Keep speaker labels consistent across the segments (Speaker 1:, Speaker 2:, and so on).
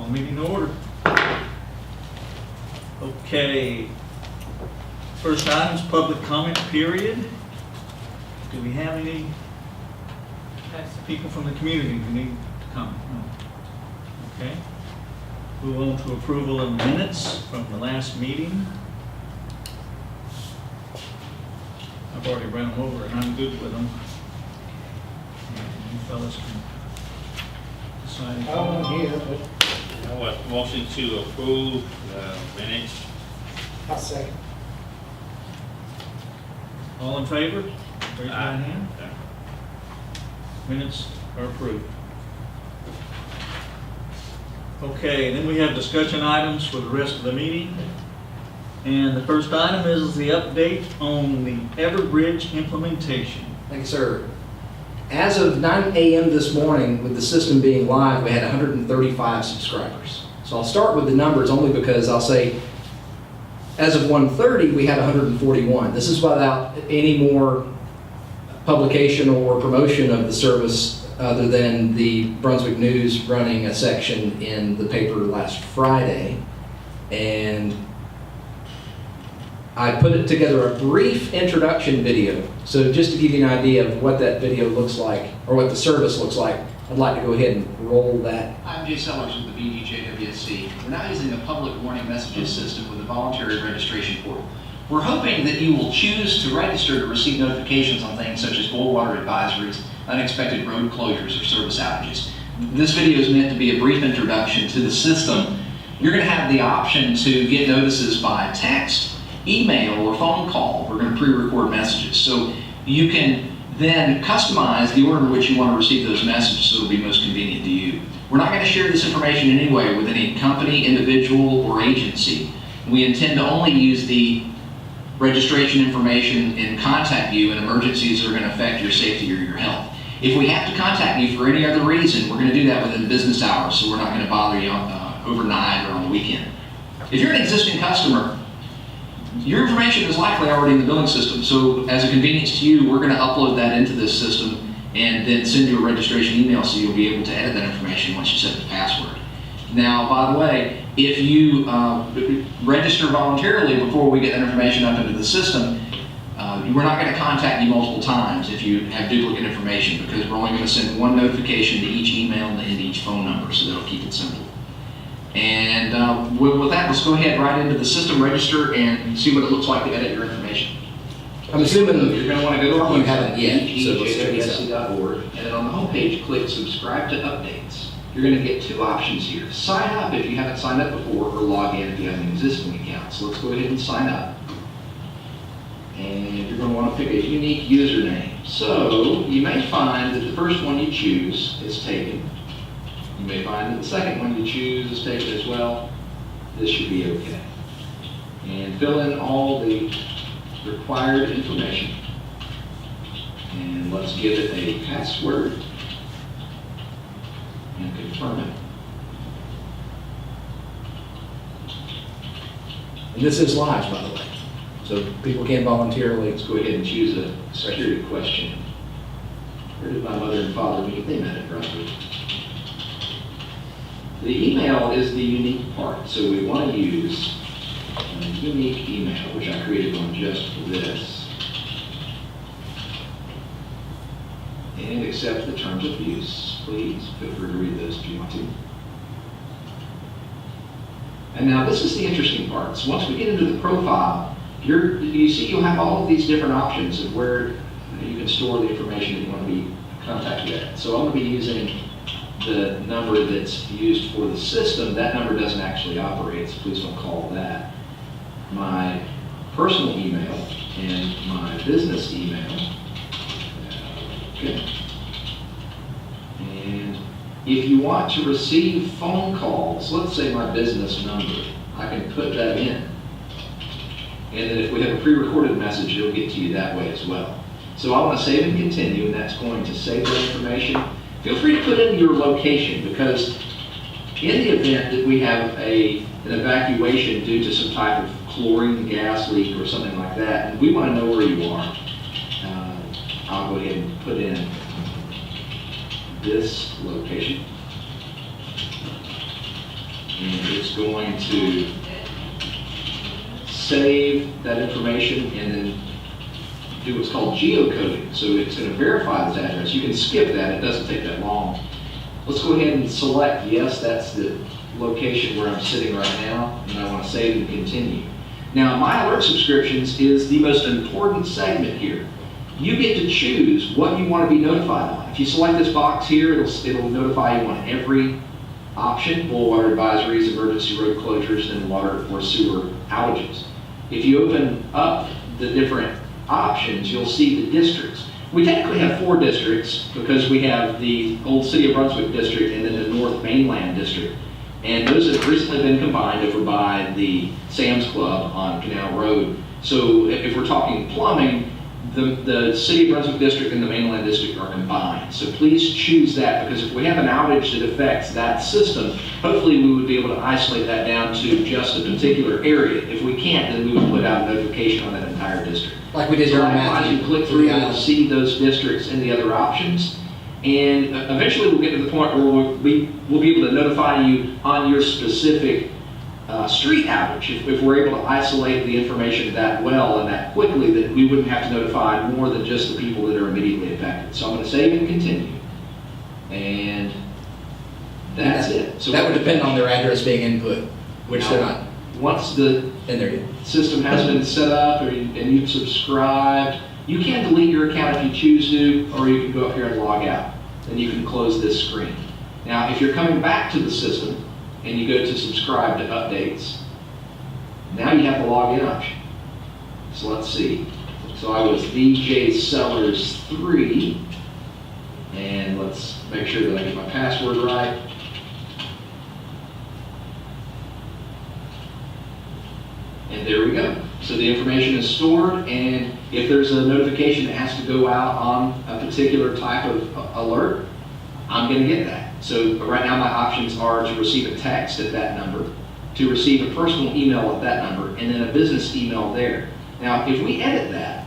Speaker 1: Call the meeting to order. Okay. First item is public comment period. Do we have any people from the community who need to comment? No. Okay. Move on to approval of minutes from the last meeting. I've already ran them over and I'm good with them. And you fellas can decide.
Speaker 2: I won't hear, but
Speaker 3: I want motion to approve the minutes.
Speaker 2: I'll second.
Speaker 1: All in favor? Raise your right
Speaker 3: Aye.
Speaker 1: hand. Minutes are approved. Okay, then we have discussion items for the rest of the meeting. And the first item is the update on the Everbridge implementation.
Speaker 4: Thank you, sir. As of 9 a.m. this morning, with the system being live, we had 135 subscribers. So I'll start with the numbers only because I'll say, as of 1:30, we had 141. This is without any more publication or promotion of the service other than the Brunswick News running a section in the paper last Friday. And I put together a brief introduction video. So just to give you an idea of what that video looks like, or what the service looks like, I'd like to go ahead and roll that.
Speaker 5: I'm Jay Sellers with the BGJWSC. We're now using a public warning messages system with a voluntary registration portal. We're hoping that you will choose to register to receive notifications on things such as boil water advisories, unexpected road closures, or service outages. This video is meant to be a brief introduction to the system. You're going to have the option to get notices by text, email, or phone call. We're going to pre-record messages. So you can then customize the order in which you want to receive those messages so it'll be most convenient to you. We're not going to share this information in any way with any company, individual, or agency. We intend to only use the registration information and contact you in emergencies that are going to affect your safety or your health. If we have to contact you for any other reason, we're going to do that within business hours, so we're not going to bother you overnight or on the weekend. If you're an existing customer, your information is likely already in the billing system, so as a convenience to you, we're going to upload that into this system and then send you a registration email so you'll be able to edit that information once you set the password. Now, by the way, if you register voluntarily before we get that information up into the system, we're not going to contact you multiple times if you have duplicate information, because we're only going to send one notification to each email and to each phone number, so that'll keep it simple. And with that, let's go ahead right into the system, register, and see what it looks like to edit your information.
Speaker 4: I'm assuming
Speaker 5: You're going to want to go to
Speaker 4: you haven't yet, so let's check this out.
Speaker 5: BGJWSC.org, and then on the homepage, click Subscribe to Updates. You're going to get two options here. Sign up if you haven't signed up before, or log in if you have an existing account. So let's go ahead and sign up. And you're going to want to pick a unique username. So you may find that the first one you choose is taken. You may find that the second one you choose is taken as well. This should be okay. And fill in all the required information. And let's give it a password. And confirm it.
Speaker 4: And this is live, by the way. So people can voluntarily.
Speaker 5: Let's go ahead and choose a security question. Where did my mother and father meet? They met at Brunswick. The email is the unique part, so we want to use a unique email, which I created one just for this. And accept the terms of use. Please feel free to read those if you want to. And now this is the interesting part. So once we get into the profile, you see you'll have all of these different options of where you can store the information that you want to be contacted at. So I'm going to be using the number that's used for the system. That number doesn't actually operate, so please don't call that. My personal email and my business email. Okay. And if you want to receive phone calls, let's say my business number, I can put that in. And then if we have a pre-recorded message, it'll get to you that way as well. So I want to save and continue, and that's going to save that information. Feel free to put in your location, because in the event that we have an evacuation due to some type of chlorine gas leak or something like that, and we want to know where you are, I'll go ahead and put in this location.
Speaker 4: And it's going to save that information and then do what's called geocoding. So it's going to verify this address. You can skip that, it doesn't take that long. Let's go ahead and select, yes, that's the location where I'm sitting right now, and I want to save and continue. Now, My Alert Subscriptions is the most important segment here. You get to choose what you want to be notified on. If you select this box here, it'll notify you on every option: boil water advisories, emergency road closures, and water or sewer outages. If you open up the different options, you'll see the districts. We technically have 4 districts because we have the old City of Brunswick district and then the North Mainland district. And those have recently been combined over by the Sam's Club on Canal Road. So if we're talking plumbing, the City of Brunswick district and the Mainland district are combined. So please choose that, because if we have an outage that affects that system, hopefully we would be able to isolate that down to just a particular area. If we can't, then we would put out a notification on that entire district. Like we did
Speaker 5: So
Speaker 4: during
Speaker 5: likewise,
Speaker 4: Matthew.
Speaker 5: you click through, you'll see those districts and the other options. And eventually we'll get to the point where we'll be able to notify you on your specific street outage. If we're able to isolate the information that well and that quickly, that we wouldn't have to notify more than just the people that are immediately affected. So I'm going to save and continue. And that's it. So
Speaker 4: That would depend on their address being input, which they're not
Speaker 5: Once the
Speaker 4: in there yet.
Speaker 5: system has been set up and you've subscribed, you can delete your account if you choose to, or you can go up here and log out. Then you can close this screen. Now, if you're coming back to the system and you go to subscribe to updates, now you have the login option. So let's see. So I was VJ Sellers 3, and let's make sure that I get my password right. And there we go. So the information is stored, and if there's a notification that has to go out on a particular type of alert, I'm going to get that. So right now my options are to receive a text at that number, to receive a personal email at that number, and then a business email there. Now, if we edit that,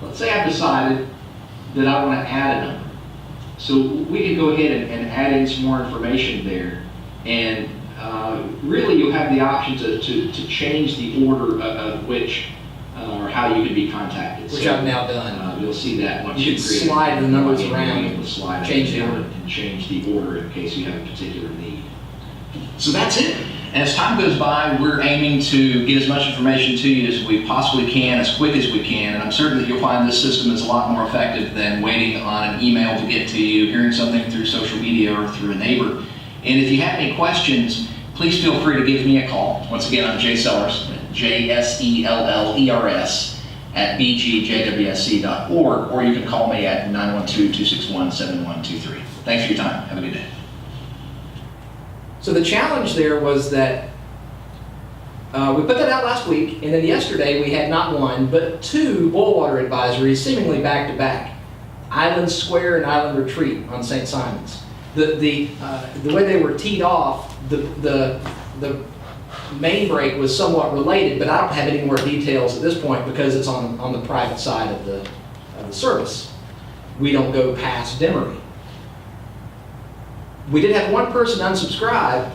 Speaker 5: let's say I've decided that I want to add a number. So we can go ahead and add in some more information there, and really you'll have the option to change the order of which or how you can be contacted.
Speaker 4: Which
Speaker 5: So,
Speaker 4: I've now done.
Speaker 5: you'll see that once
Speaker 4: You
Speaker 5: you
Speaker 4: can
Speaker 5: create
Speaker 4: slide the numbers around,
Speaker 5: you'll be able to slide
Speaker 4: change
Speaker 5: it
Speaker 4: the
Speaker 5: down
Speaker 4: order.
Speaker 5: and change the order in case you have a particular need. So that's it. As time goes by, we're aiming to get as much information to you as we possibly can, as quick as we can, and I'm certain that you'll find this system is a lot more effective than waiting on an email to get to you, hearing something through social media or through a neighbor. And if you have any questions, please feel free to give me a call. Once again, I'm Jay Sellers, JSELLERS, at BGJWSC.org, or you can call me at 912-261-7123. Thanks for your time. Have a good day.
Speaker 4: So the challenge there was that we put that out last week, and then yesterday we had not one, but 2 boil water advisories, seemingly back to back. Island Square and Island Retreat on St. Simon's. The way they were teed off, the main break was somewhat related, but I don't have any more details at this point because it's on the private side of the service. We don't go past Demery. We did have one person unsubscribe.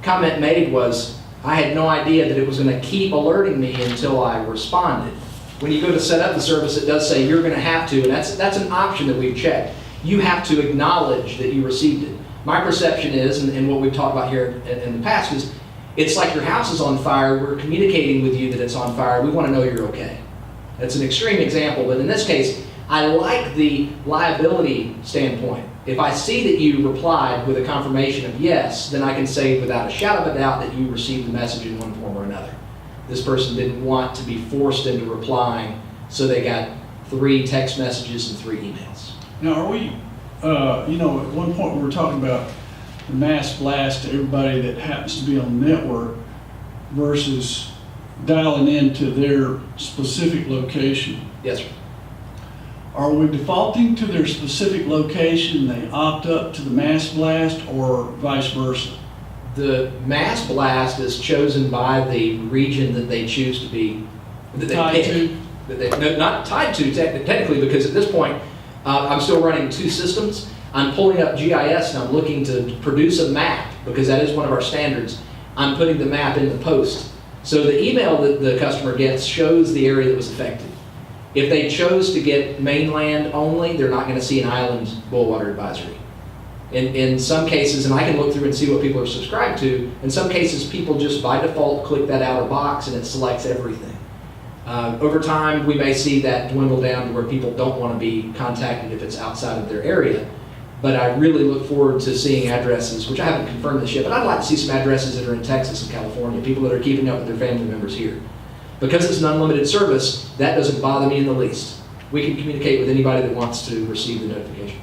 Speaker 4: Comment made was, I had no idea that it was going to keep alerting me until I responded. When you go to set up the service, it does say you're going to have to, and that's an option that we've checked. You have to acknowledge that you received it. My perception is, and what we've talked about here in the past, is it's like your house is on fire. We're communicating with you that it's on fire. We want to know you're okay. That's an extreme example, but in this case, I like the liability standpoint. If I see that you replied with a confirmation of yes, then I can say without a shadow of a doubt that you received the message in one form or another. This person didn't want to be forced into replying, so they got 3 text messages and 3 emails.
Speaker 6: Now, are we, at one point we were talking about the mass blast to everybody that happens to be on the network versus dialing into their specific location.
Speaker 4: Yes, sir.
Speaker 6: Are we defaulting to their specific location, they opt up to the mass blast, or vice versa?
Speaker 4: The mass blast is chosen by the region that they choose to be, that they
Speaker 6: Tied
Speaker 4: pick.
Speaker 6: to?
Speaker 4: No, not tied to technically, because at this point, I'm still running 2 systems. I'm pulling up GIS and I'm looking to produce a map, because that is one of our standards. I'm putting the map in the post. So the email that the customer gets shows the area that was affected. If they chose to get mainland only, they're not going to see an island boil water advisory. In some cases, and I can look through and see what people are subscribed to, in some cases people just by default click that outer box and it selects everything. Over time, we may see that dwindle down to where people don't want to be contacted if it's outside of their area. But I really look forward to seeing addresses, which I haven't confirmed this yet, but I'd like to see some addresses that are in Texas and California, people that are keeping up with their family members here. Because it's an unlimited service, that doesn't bother me in the least. We can communicate with anybody that wants to receive the notification.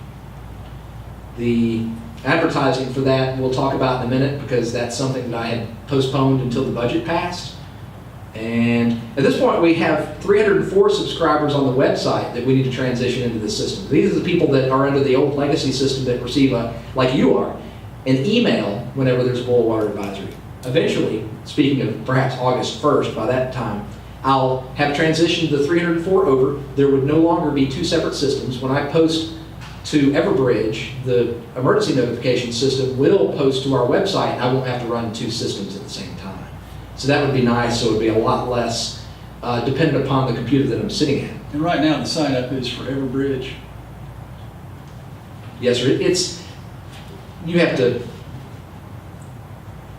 Speaker 4: The advertising for that we'll talk about in a minute, because that's something that I had postponed until the budget passed. And at this point, we have 304 subscribers on the website that we need to transition into the system. These are the people that are under the old legacy system that receive, like you are, an email whenever there's a boil water advisory. Eventually, speaking of perhaps August 1st, by that time, I'll have transitioned the 304 over. There would no longer be two separate systems. When I post to Everbridge, the emergency notification system will post to our website, and I won't have to run two systems at the same time. So that would be nice, so it would be a lot less dependent upon the computer that I'm sitting at.
Speaker 6: And right now, the sign up is for Everbridge.
Speaker 4: Yes, sir. You have to,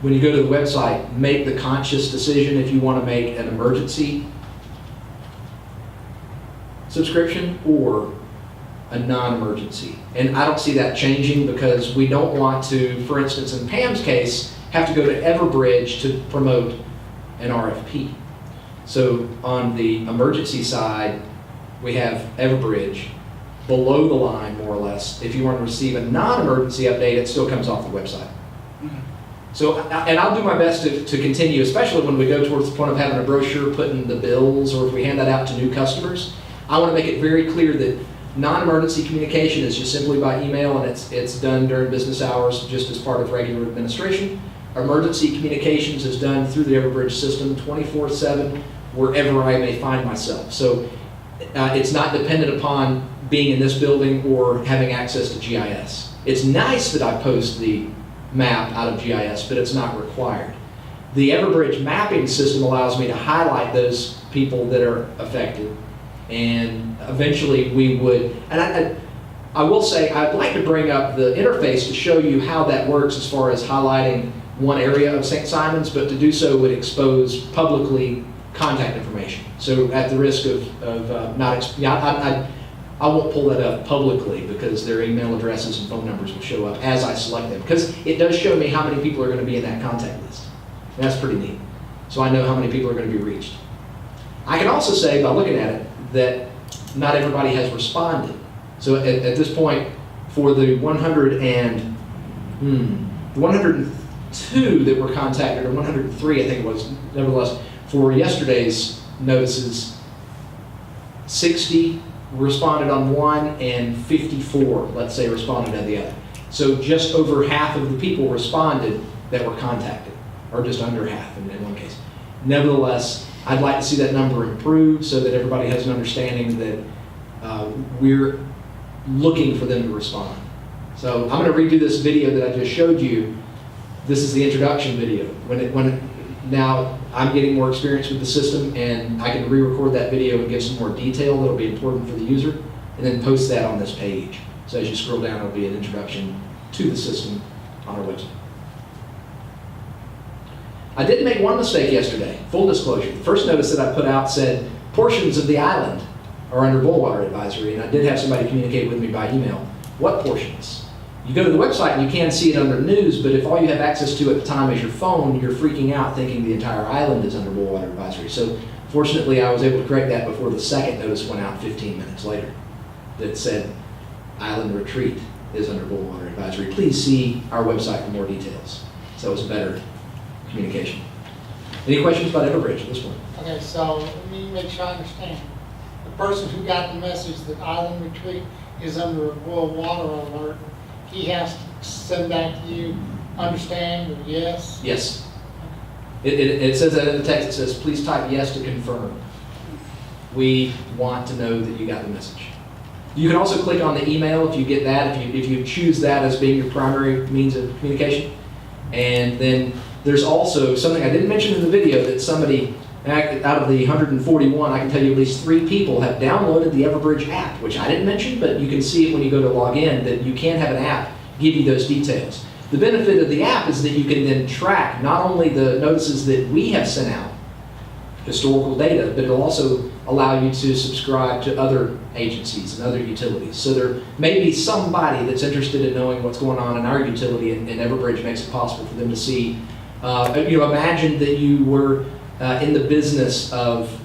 Speaker 4: when you go to the website, make the conscious decision if you want to make an emergency subscription or a non-emergency. And I don't see that changing, because we don't want to, for instance, in Pam's case, have to go to Everbridge to promote an RFP. So on the emergency side, we have Everbridge. Below the line, more or less, if you want to receive a non-emergency update, it still comes off the website. So, and I'll do my best to continue, especially when we go towards the point of having a brochure putting the bills, or if we hand that out to new customers. I want to make it very clear that non-emergency communication is just simply by email, and it's done during business hours just as part of regular administration. Emergency communications is done through the Everbridge system 24/7, wherever I may find myself. So it's not dependent upon being in this building or having access to GIS. It's nice that I post the map out of GIS, but it's not required. The Everbridge mapping system allows me to highlight those people that are affected, and eventually we would, and I will say, I'd like to bring up the interface to show you how that works as far as highlighting one area of St. Simon's, but to do so would expose publicly contact information. So at the risk of I won't pull that up publicly, because their email addresses and phone numbers will show up as I select them, because it does show me how many people are going to be in that contact list. And that's pretty neat. So I know how many people are going to be reached. I can also say, by looking at it, that not everybody has responded. So at this point, for the 102 that were contacted, or 103 I think it was, nevertheless, for yesterday's notices, 60 responded on one and 54, let's say, responded on the other. So just over half of the people responded that were contacted, or just under half in one case. Nevertheless, I'd like to see that number improve so that everybody has an understanding that we're looking for them to respond. So I'm going to redo this video that I just showed you. This is the introduction video. Now I'm getting more experience with the system, and I can re-record that video and give some more detail that'll be important for the user, and then post that on this page. So as you scroll down, it'll be an introduction to the system on our website. I did make one mistake yesterday, full disclosure. The first notice that I put out said portions of the island are under boil water advisory, and I did have somebody communicate with me by email. What portions? You go to the website and you can see it under news, but if all you have access to at the time is your phone, you're freaking out thinking the entire island is under boil water advisory. So fortunately, I was able to correct that before the second notice went out 15 minutes later that said Island Retreat is under boil water advisory. Please see our website for more details. So it was better communication. Any questions about Everbridge at this point?
Speaker 2: Okay, so let me make sure I understand. The person who got the message that Island Retreat is under a boil water alert, he has to send back to you, understand, or yes?
Speaker 4: Yes. It says that in the text. It says, please type yes to confirm. We want to know that you got the message. You can also click on the email if you get that, if you choose that as being your primary means of communication. And then there's also something I didn't mention in the video that somebody, out of the 141, I can tell you at least 3 people have downloaded the Everbridge app, which I didn't mention, but you can see it when you go to log in, that you can have an app give you those details. The benefit of the app is that you can then track not only the notices that we have sent out, historical data, but it'll also allow you to subscribe to other agencies and other utilities. So there may be somebody that's interested in knowing what's going on in our utility, and Everbridge makes it possible for them to see. Imagine that you were in the business of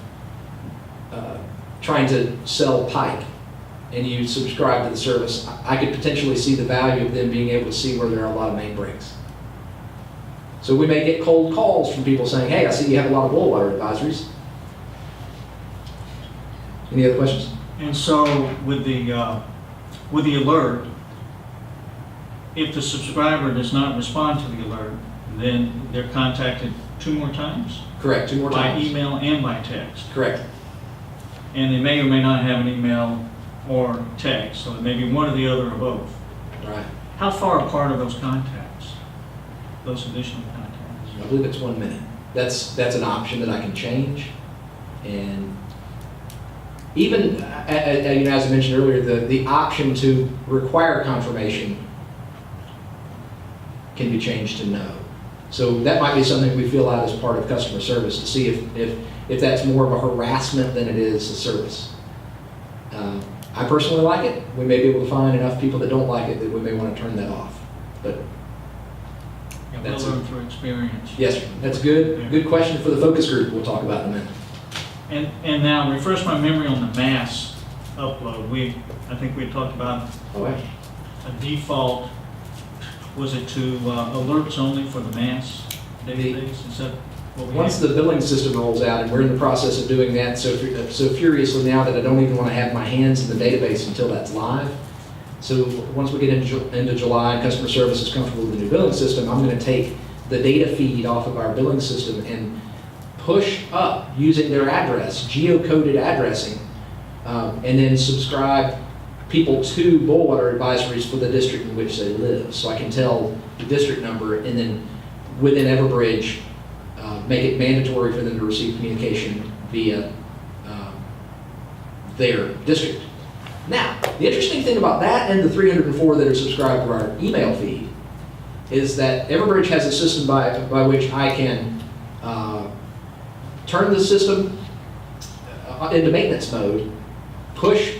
Speaker 4: trying to sell pipe, and you subscribe to the service. I could potentially see the value of them being able to see where there are a lot of main breaks. So we may get cold calls from people saying, hey, I see you have a lot of boil water advisories. Any other questions?
Speaker 1: And so with the alert, if the subscriber does not respond to the alert, then they're contacted 2 more times?
Speaker 4: Correct, 2 more
Speaker 1: By
Speaker 4: times.
Speaker 1: email and by text.
Speaker 4: Correct.
Speaker 1: And they may or may not have an email or text, so it may be one or the other or both.
Speaker 4: Right.
Speaker 1: How far apart are those contacts? Those additional contacts?
Speaker 4: I believe it's 1 minute. That's an option that I can change. And even, as I mentioned earlier, the option to require confirmation can be changed to no. So that might be something we fill out as part of customer service to see if that's more of a harassment than it is a service. I personally like it. We may be able to find enough people that don't like it that we may want to turn that off. But
Speaker 1: Yeah,
Speaker 4: That's
Speaker 1: we'll
Speaker 4: it.
Speaker 1: learn through experience.
Speaker 4: yes, sir. That's good. Good question for the focus group we'll talk about in a minute.
Speaker 1: And now, refresh my memory on the mass upload. I think we had talked about
Speaker 4: Oh, yeah.
Speaker 1: a default, was it to alerts only for the mass database? Is that what we
Speaker 4: Once
Speaker 1: have?
Speaker 4: the billing system rolls out, and we're in the process of doing that so furiously now that I don't even want to have my hands in the database until that's live. So once we get into July and customer service is comfortable with the new billing system, I'm going to take the data feed off of our billing system and push up using their address, geocoded addressing, and then subscribe people to boil water advisories for the district in which they live. So I can tell the district number, and then within Everbridge, make it mandatory for them to receive communication via their district. Now, the interesting thing about that and the 304 that are subscribed to our email feed is that Everbridge has a system by which I can turn the system into maintenance mode, push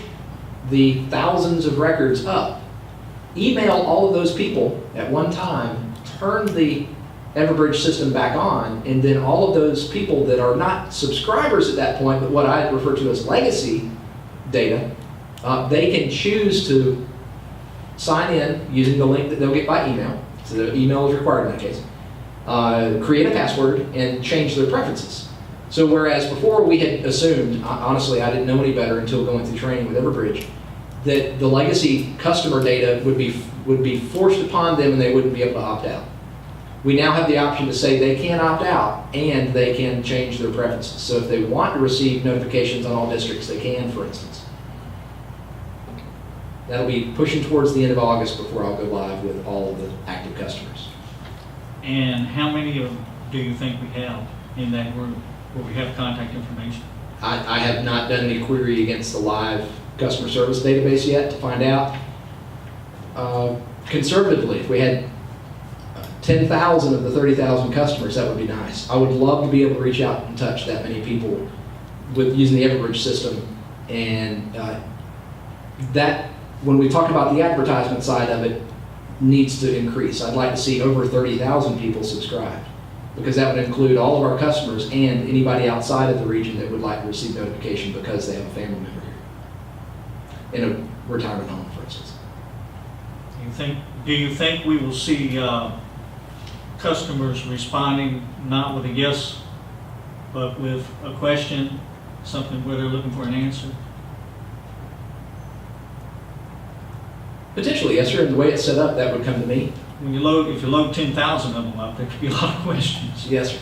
Speaker 4: the thousands of records up, email all of those people at one time, turn the Everbridge system back on, and then all of those people that are not subscribers at that point, but what I refer to as legacy data, they can choose to sign in using the link that they'll get by email. So the email is required in that case. Create a password and change their preferences. So whereas before we had assumed, honestly I didn't know any better until going through training with Everbridge, that the legacy customer data would be forced upon them and they wouldn't be able to opt out. We now have the option to say they can opt out and they can change their preferences. So if they want to receive notifications on all districts, they can, for instance. That'll be pushing towards the end of August before I'll go live with all of the active customers.
Speaker 1: And how many do you think we have in that group where we have contact information?
Speaker 4: I have not done any query against the live customer service database yet to find out. Conservatively, if we had 10,000 of the 30,000 customers, that would be nice. I would love to be able to reach out and touch that many people with using the Everbridge system. And that, when we talk about the advertisement side of it, needs to increase. I'd like to see over 30,000 people subscribed, because that would include all of our customers and anybody outside of the region that would like to receive notification because they have a family member here in a retirement home, for instance.
Speaker 1: Do you think we will see customers responding not with a yes, but with a question, something where they're looking for an answer?
Speaker 4: Potentially, yes, sir. And the way it's set up, that would come to me.
Speaker 1: If you load 10,000 of them up, there could be a lot of questions.
Speaker 4: Yes, sir.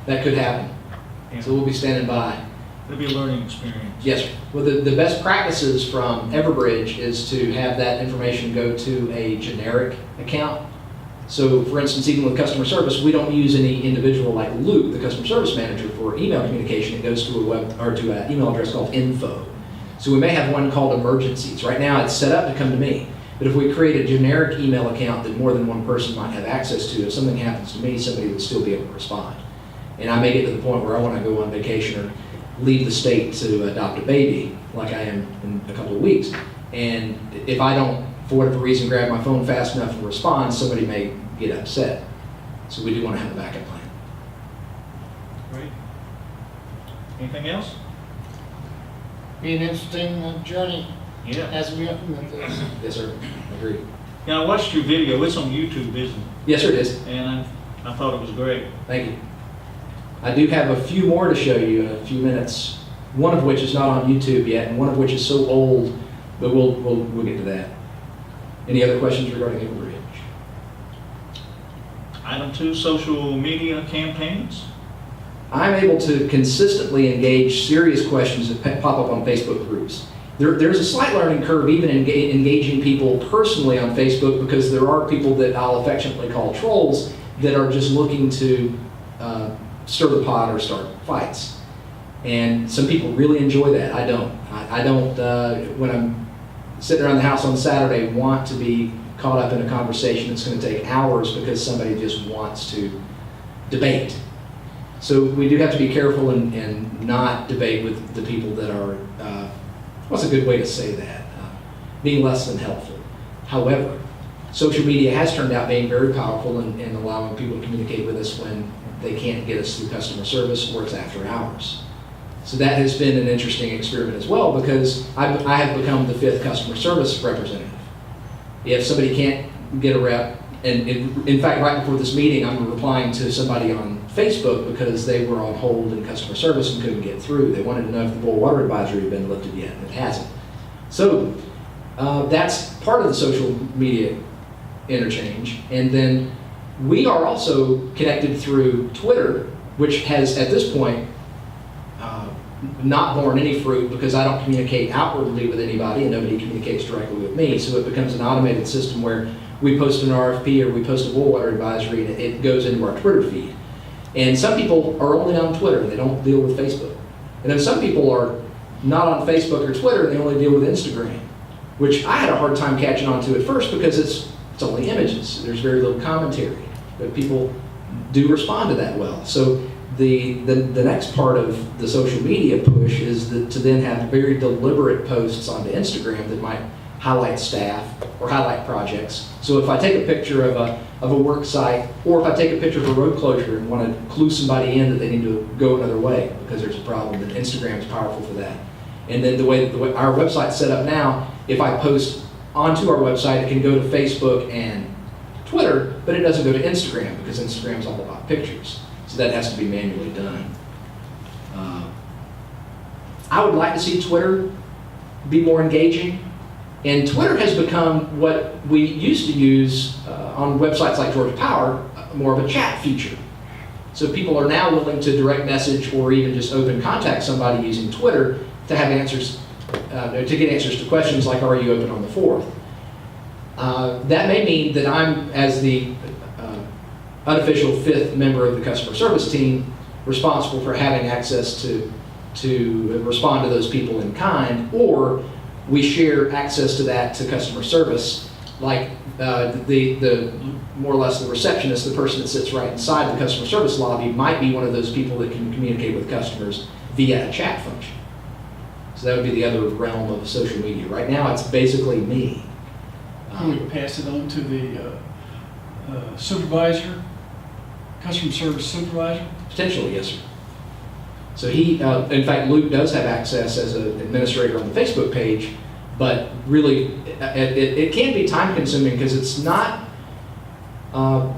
Speaker 4: That could happen.
Speaker 1: Yeah.
Speaker 4: So we'll be standing by.
Speaker 1: It'll be a learning experience.
Speaker 4: Yes, sir. Well, the best practices from Everbridge is to have that information go to a generic account. So for instance, even with customer service, we don't use any individual like Luke, the customer service manager, for email communication. It goes to a web or to an email address called info. So we may have one called emergencies. Right now it's set up to come to me. But if we create a generic email account that more than one person might have access to, if something happens to me, somebody would still be able to respond. And I may get to the point where I want to go on vacation or leave the state to adopt a baby, like I am in a couple of weeks. And if I don't, for whatever reason, grab my phone fast enough and respond, somebody may get upset. So we do want to have a backup plan.
Speaker 1: Great. Anything else?
Speaker 2: Be an interesting journey
Speaker 1: Yeah.
Speaker 2: as we implement this.
Speaker 4: Yes, sir. Agreed.
Speaker 1: Yeah, I watched your video. It's on YouTube, isn't it?
Speaker 4: Yes, sir, it is.
Speaker 1: And I thought it was great.
Speaker 4: Thank you. I do have a few more to show you in a few minutes, one of which is not on YouTube yet, and one of which is so old, but we'll get to that. Any other questions regarding Everbridge?
Speaker 1: Item 2, social media campaigns.
Speaker 4: I'm able to consistently engage serious questions that pop up on Facebook groups. There's a slight learning curve even engaging people personally on Facebook, because there are people that I'll affectionately call trolls that are just looking to stir the pot or start fights. And some people really enjoy that. I don't. I don't, when I'm sitting around the house on Saturday, want to be caught up in a conversation that's going to take hours because somebody just wants to debate. So we do have to be careful and not debate with the people that are, what's a good way to say that? Being less than helpful. However, social media has turned out being very powerful in allowing people to communicate with us when they can't get us through customer service or it's after hours. So that has been an interesting experiment as well, because I have become the 5th customer service representative. If somebody can't get a rep, and in fact, right before this meeting, I'm replying to somebody on Facebook because they were on hold in customer service and couldn't get through. They wanted to know if the boil water advisory had been lifted yet, and it hasn't. So that's part of the social media interchange. And then we are also connected through Twitter, which has, at this point, not borne any fruit because I don't communicate outwardly with anybody and nobody communicates directly with me. So it becomes an automated system where we post an RFP or we post a boil water advisory and it goes into our Twitter feed. And some people are only on Twitter, they don't deal with Facebook. And then some people are not on Facebook or Twitter, they only deal with Instagram, which I had a hard time catching on to at first because it's only images. There's very little commentary, but people do respond to that well. So the next part of the social media push is to then have very deliberate posts onto Instagram that might highlight staff or highlight projects. So if I take a picture of a work site, or if I take a picture of a road closure and want to clue somebody in that they need to go another way because there's a problem, then Instagram is powerful for that. And then the way our website's set up now, if I post onto our website, it can go to Facebook and Twitter, but it doesn't go to Instagram because Instagram's all about pictures. So that has to be manually done. I would like to see Twitter be more engaging. And Twitter has become what we used to use on websites like Georgia Power, more of a chat feature. So people are now willing to direct message or even just open contact somebody using Twitter to have answers, to get answers to questions like, are you open on the 4th? That may mean that I'm, as the unofficial 5th member of the customer service team, responsible for having access to respond to those people in kind, or we share access to that to customer service, like the more or less the receptionist, the person that sits right inside the customer service lobby, might be one of those people that can communicate with customers via a chat function. So that would be the other realm of social media. Right now, it's basically me.
Speaker 6: We would pass it on to the supervisor, customer service supervisor.
Speaker 4: Potentially, yes, sir. So he, in fact, Luke does have access as an administrator on the Facebook page, but really, it can be time consuming because it's not a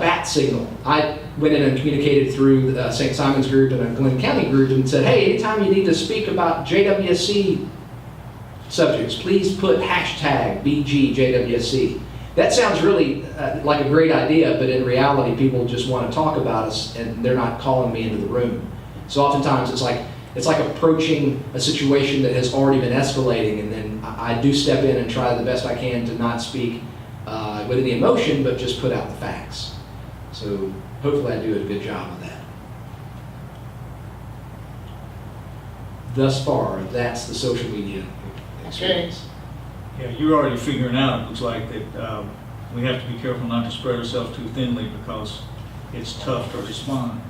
Speaker 4: bat signal. I went in and communicated through the St. Simon's group and a Glynn County group and said, hey, anytime you need to speak about JWSC subjects, please put hashtag BGJWSC. That sounds really like a great idea, but in reality, people just want to talk about us and they're not calling me into the room. So oftentimes it's like, it's like approaching a situation that has already been escalating, and then I do step in and try the best I can to not speak with any emotion, but just put out the facts. So hopefully I do a good job of that. Thus far, that's the social media experience.
Speaker 1: Yeah, you're already figuring out, it looks like, that we have to be careful not to spread ourselves too thinly because it's tough to respond.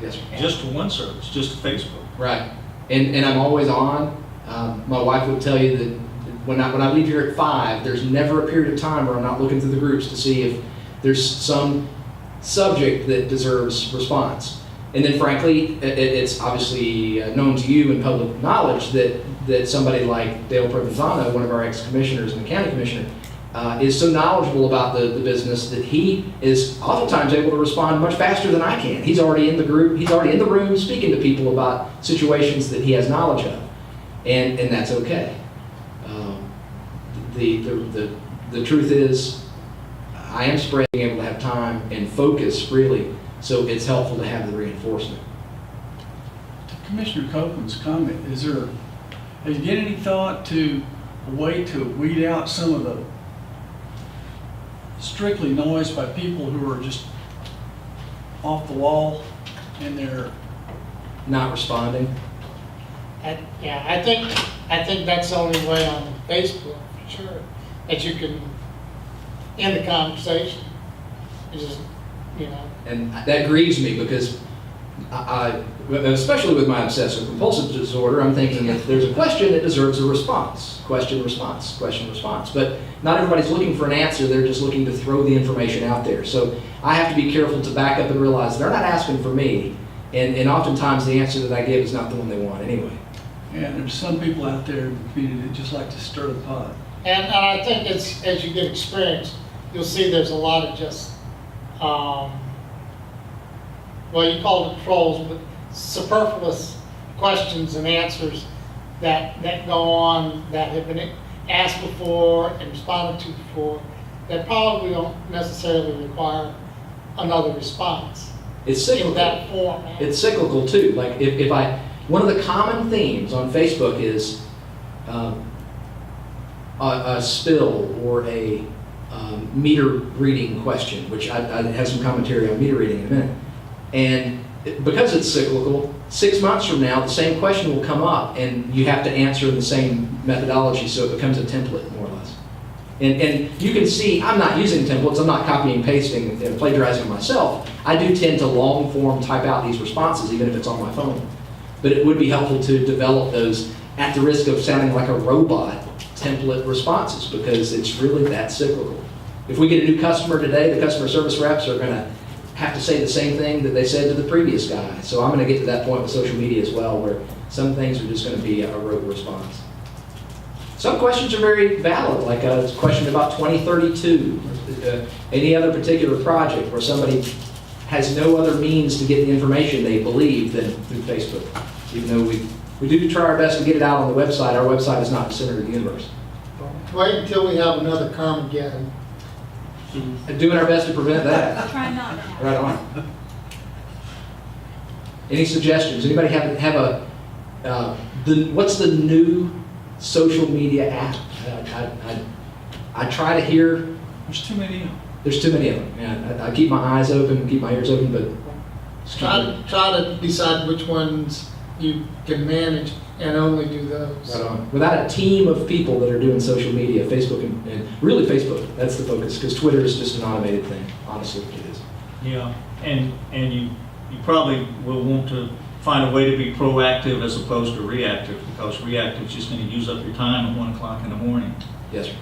Speaker 4: Yes, sir.
Speaker 1: Just to one service, just to Facebook.
Speaker 4: Right. And I'm always on. My wife would tell you that when I leave here at 5, there's never a period of time where I'm not looking through the groups to see if there's some subject that deserves response. And then frankly, it's obviously known to you in public knowledge that somebody like Dale Provenzano, one of our ex-commissioners and the county commissioner, is so knowledgeable about the business that he is oftentimes able to respond much faster than I can. He's already in the group, he's already in the room speaking to people about situations that he has knowledge of, and that's okay. The truth is, I am spreading able to have time and focus really, so it's helpful to have the reinforcement.
Speaker 6: To Commissioner Copeland's comment, have you given any thought to a way to weed out some of the strictly noise by people who are just off the wall and they're
Speaker 4: Not responding.
Speaker 2: Yeah, I think that's the only way on Facebook, for sure, that you can end the conversation. It's just, you know.
Speaker 4: And that grieves me because I, especially with my obsessive compulsive disorder, I'm thinking if there's a question, it deserves a response. Question, response, question, response. But not everybody's looking for an answer, they're just looking to throw the information out there. So I have to be careful to back up and realize they're not asking for me, and oftentimes the answer that I give is not the one they want anyway.
Speaker 6: Yeah, there's some people out there in the community that just like to stir the pot.
Speaker 2: And I think it's, as you get experience, you'll see there's a lot of just, well, you call it trolls, but superfluous questions and answers that go on, that have been asked before and responded to before, that probably don't necessarily require another response.
Speaker 4: It's cyclical.
Speaker 2: In that format.
Speaker 4: It's cyclical too. Like if one of the common themes on Facebook is a spill or a meter reading question, which I have some commentary on meter reading in a minute. And because it's cyclical, 6 months from now, the same question will come up and you have to answer in the same methodology, so it becomes a template, more or less. And you can see, I'm not using templates, I'm not copying and pasting and plagiarizing myself. I do tend to long form type out these responses, even if it's on my phone. But it would be helpful to develop those at the risk of sounding like a robot template responses, because it's really that cyclical. If we get a new customer today, the customer service reps are gonna have to say the same thing that they said to the previous guy. So I'm gonna get to that point with social media as well, where some things are just gonna be a rote response. Some questions are very valid, like a question about 2032, any other particular project where somebody has no other means to get the information they believe than through Facebook. Even though we do try our best to get it out on the website, our website is not the center of the universe.
Speaker 2: Wait until we have another Carmageddon.
Speaker 4: And doing our best to prevent that.
Speaker 7: Try not to have.
Speaker 4: Right on. Any suggestions? Anybody have a, what's the new social media app? I try to hear.
Speaker 1: There's too many of them.
Speaker 4: There's too many of them. Yeah, I keep my eyes open, keep my ears open, but
Speaker 2: Try to decide which ones you can manage and only do those.
Speaker 4: right on. Without a team of people that are doing social media, Facebook and really Facebook, that's the focus, because Twitter is just an automated thing. Honestly, it is.
Speaker 1: Yeah, and you probably will want to find a way to be proactive as opposed to reactive, because reactive is just going to use up your time at 1 o'clock in the morning.
Speaker 4: Yes, sir.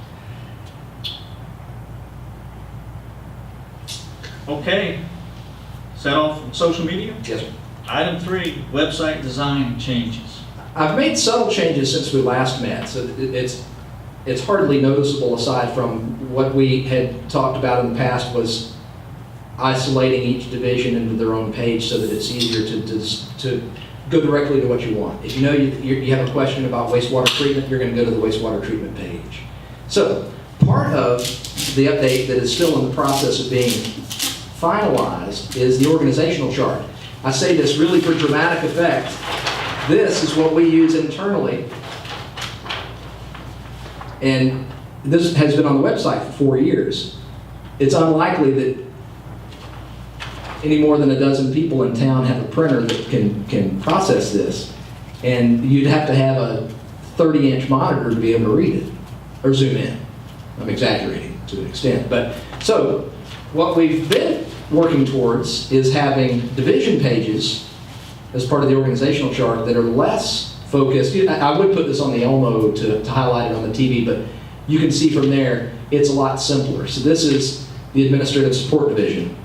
Speaker 1: Okay, is that all from social media?
Speaker 4: Yes, sir.
Speaker 1: Item 3, website design changes.
Speaker 4: I've made subtle changes since we last met, so it's hardly noticeable aside from what we had talked about in the past was isolating each division into their own page so that it's easier to go directly to what you want. If you know you have a question about wastewater treatment, you're going to go to the wastewater treatment page. So part of the update that is still in the process of being finalized is the organizational chart. I say this really for dramatic effect, This is what we use internally. And this has been on the website for 4 years. It's unlikely that any more than a dozen people in town have a printer that can process this. And you'd have to have a 30-inch monitor to be able to read it, or zoom in. I'm exaggerating to an extent. But so what we've been working towards is having division pages as part of the organizational chart that are less focused. I would put this on the Elmo to highlight it on the TV, but you can see from there it's a lot simpler. So this is the Administrative Support Division,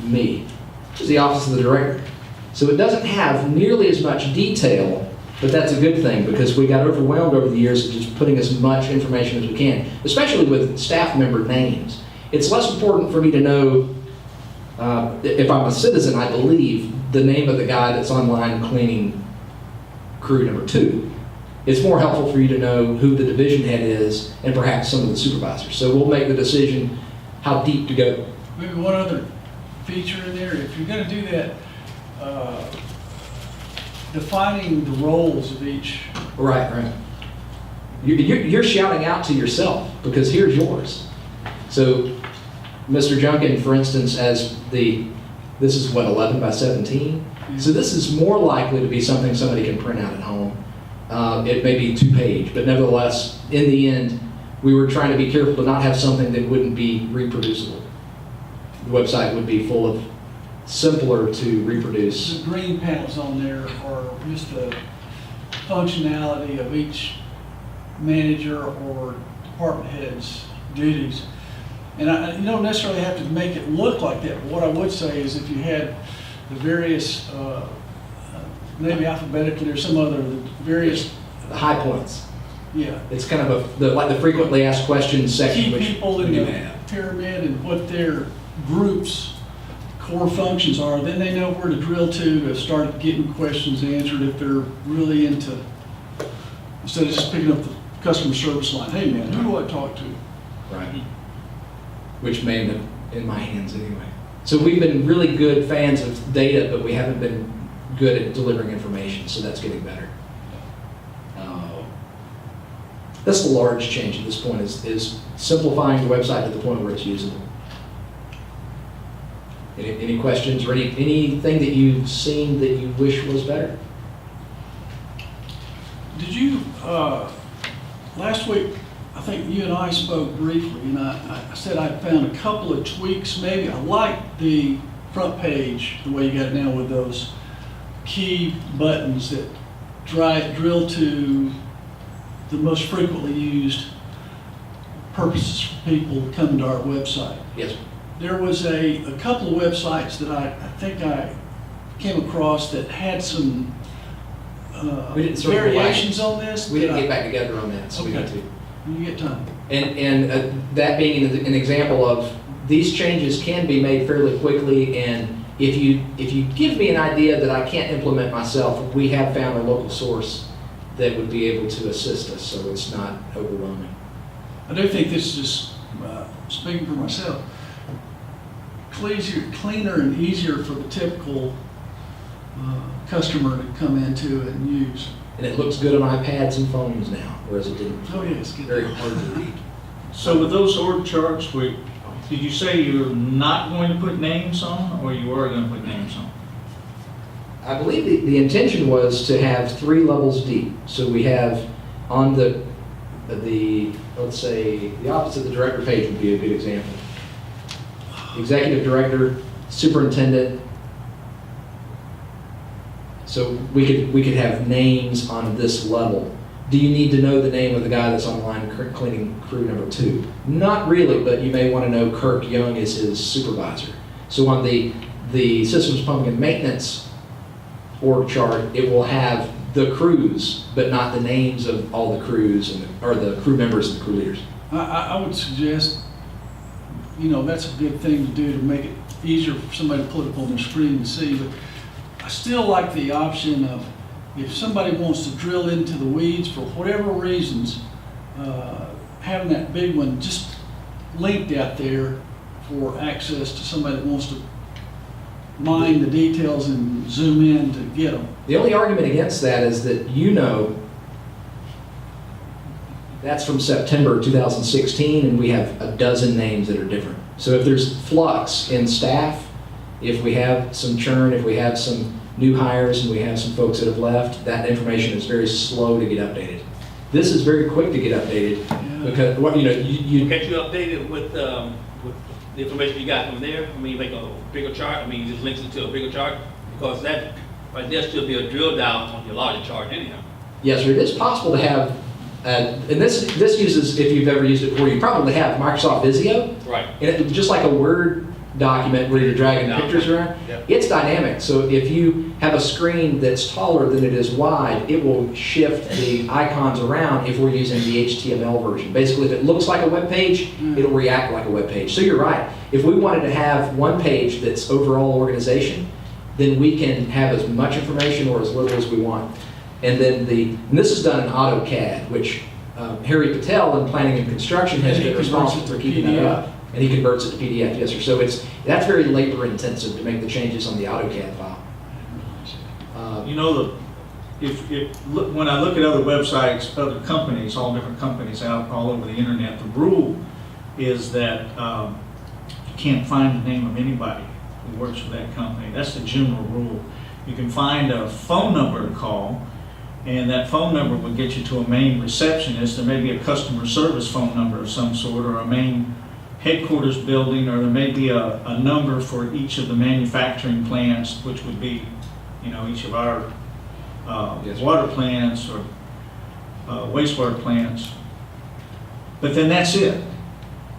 Speaker 4: me. This is the Office of the Director. So it doesn't have nearly as much detail, but that's a good thing because we got overwhelmed over the years of just putting as much information as we can, especially with staff member names. It's less important for me to know, if I'm a citizen, I believe, the name of the guy that's online cleaning crew number 2. It's more helpful for you to know who the division head is and perhaps some of the supervisors. So we'll make the decision how deep to go.
Speaker 6: Maybe one other feature in there, if you're gonna do that, defining the roles of each.
Speaker 4: Right. You're shouting out to yourself because here's yours. So Mr. Junkin, for instance, as this is what, 11 by 17? So this is more likely to be something somebody can print out at home. It may be 2-page, but nevertheless, in the end, we were trying to be careful to not have something that wouldn't be reproducible. The website would be full of simpler to reproduce.
Speaker 6: The green panels on there are just the functionality of each manager or department head's duties. And you don't necessarily have to make it look like that, but what I would say is if you had the various, maybe alphabetically or some other, the various...
Speaker 4: The high points.
Speaker 6: Yeah.
Speaker 4: It's kind of like the frequently asked questions section.
Speaker 6: Key
Speaker 4: which
Speaker 6: people in
Speaker 4: we do
Speaker 6: the
Speaker 4: have.
Speaker 6: pyramid and what their groups' core functions are, then they know where to drill to start getting questions answered if they're really into, instead of just picking up the customer service line, hey man, who do I talk to?
Speaker 4: Right. Which may end up in my hands anyway. So we've been really good fans of data, but we haven't been good at delivering information, so that's getting better. That's the large change at this point, is simplifying the website to the point where it's usable. Any questions or anything that you've seen that you wish was better?
Speaker 6: Did you, last week, I think you and I spoke briefly, and I said I found a couple of tweaks maybe. I like the front page, the way you got it now with those key buttons that drill to the most frequently used purposes for people coming to our website.
Speaker 4: Yes.
Speaker 6: There was a couple of websites that I think I came across that had some
Speaker 4: We didn't circle
Speaker 6: variations
Speaker 4: back.
Speaker 6: on this.
Speaker 4: We didn't get back together on that, so we
Speaker 6: Okay.
Speaker 4: need to.
Speaker 6: You get time.
Speaker 4: And that being an example of these changes can be made fairly quickly, and if you give me an idea that I can't implement myself, we have found a local source that would be able to assist us, so it's not overwhelming.
Speaker 6: I do think this is, speaking for myself, cleaner and easier for the typical customer to come into and use.
Speaker 4: And it looks good on iPads and phones now, whereas it didn't.
Speaker 6: Oh, yeah, it's good.
Speaker 4: Very hard to read.
Speaker 1: So with those org charts, did you say you're not going to put names on, or you are going to put names on?
Speaker 4: I believe the intention was to have 3 levels deep. So we have on the let's say, the Office of the Director page would be a good example. Executive Director, Superintendent. So we could have names on this level. Do you need to know the name of the guy that's online cleaning crew number 2? Not really, but you may want to know Kirk Young is his supervisor. So on the Systems Pumping and Maintenance org chart, it will have the crews, but not the names of all the crews or the crew members and the crew leaders.
Speaker 6: I would suggest, that's a good thing to do to make it easier for somebody to put up on their screen and see, but I still like the option of if somebody wants to drill into the weeds for whatever reasons, having that big one just linked out there for access to somebody that wants to mine the details and zoom in to get them.
Speaker 4: The only argument against that is that that's from September 2016, and we have a dozen names that are different. So if there's flux in staff, if we have some churn, if we have some new hires and we have some folks that have left, that information is very slow to get updated. This is very quick to get updated because
Speaker 3: Can't you update it with the information you got from there? I mean, make a bigger chart, I mean, just links it to a bigger chart? Because that, right there should be a drill down on your larger chart anyhow.
Speaker 4: Yes, sir, it is possible to have, and this uses, if you've ever used it before, you probably have Microsoft Visio.
Speaker 3: Right.
Speaker 4: And just like a Word document where you're dragging
Speaker 3: Down.
Speaker 4: pictures around,
Speaker 3: Yep.
Speaker 4: it's dynamic. So if you have a screen that's taller than it is wide, it will shift the icons around if we're using the HTML version. Basically, if it looks like a web page, it'll react like a web page. So you're right. If we wanted to have one page that's overall organization, then we can have as much information or as little as we want. And then and this is done in AutoCAD, which Harry Patel in Planning and Construction has
Speaker 6: And he
Speaker 4: been responsible
Speaker 6: converts it
Speaker 4: for
Speaker 6: to
Speaker 4: keeping that
Speaker 6: PDF.
Speaker 4: up. And he converts it to PDF, yes, sir. So that's very labor intensive to make the changes on the AutoCAD file.
Speaker 1: You know, when I look at other websites, other companies, all different companies out all over the internet, the rule is that you can't find the name of anybody who works for that company. That's the general rule. You can find a phone number to call, and that phone number will get you to a main receptionist. There may be a customer service phone number of some sort, or a main headquarters building, or there may be a number for each of the manufacturing plants, which would be, each of our water plants or wastewater plants. But then that's it.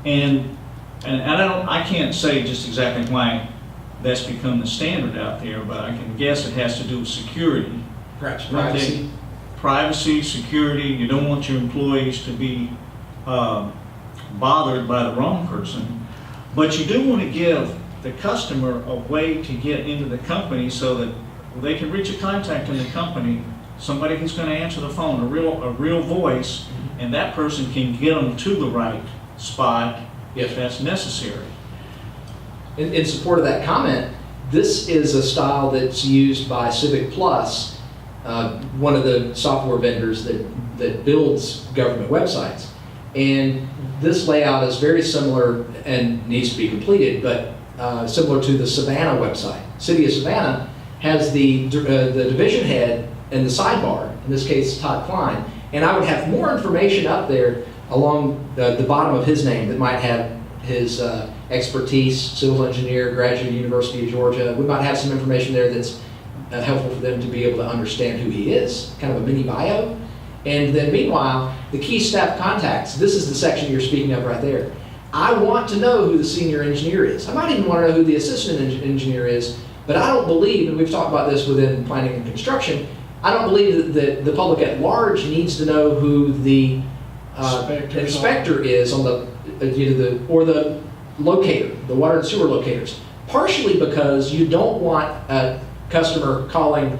Speaker 1: And I can't say just exactly why that's become the standard out there, but I can guess it has to do with security.
Speaker 4: Perhaps privacy.
Speaker 1: Privacy, security. You don't want your employees to be bothered by the wrong person, but you do want to give the customer a way to get into the company so that they can reach a contact in the company, somebody who's going to answer the phone, a real voice, and that person can get them to the right spot if that's necessary.
Speaker 4: In support of that comment, this is a style that's used by Civic Plus, one of the software vendors that builds government websites. And this layout is very similar and needs to be completed, but similar to the Savannah website. City of Savannah has the division head and the sidebar, in this case Todd Klein, and I would have more information up there along the bottom of his name that might have his expertise, civil engineer, graduate University of Georgia. We might have some information there that's helpful for them to be able to understand who he is, kind of a mini bio. And then meanwhile, the key staff contacts, this is the section you're speaking of right there. I want to know who the senior engineer is. I might even want to know who the assistant engineer is, but I don't believe, and we've talked about this within planning and construction, I don't believe that the public at large needs to know who the inspector is on or the locator, the water and sewer locators. Partially because you don't want a customer calling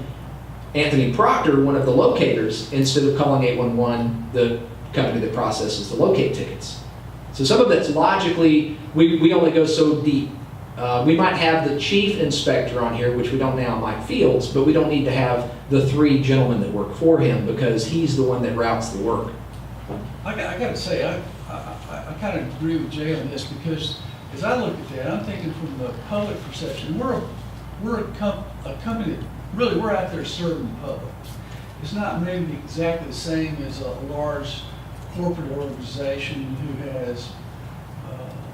Speaker 4: Anthony Proctor, one of the locators, instead of calling 811, the company that processes the locate tickets. So some of that's logically, we only go so deep. We might have the chief inspector on here, which we don't now, Mike Fields, but we don't need to have the three gentlemen that work for him because he's the one that routes the work.
Speaker 6: I got to say, I kind of agree with Jay on this because as I look at that, I'm thinking from the public perception, we're a company that really we're out there serving the public. It's not maybe exactly the same as a large corporate organization who has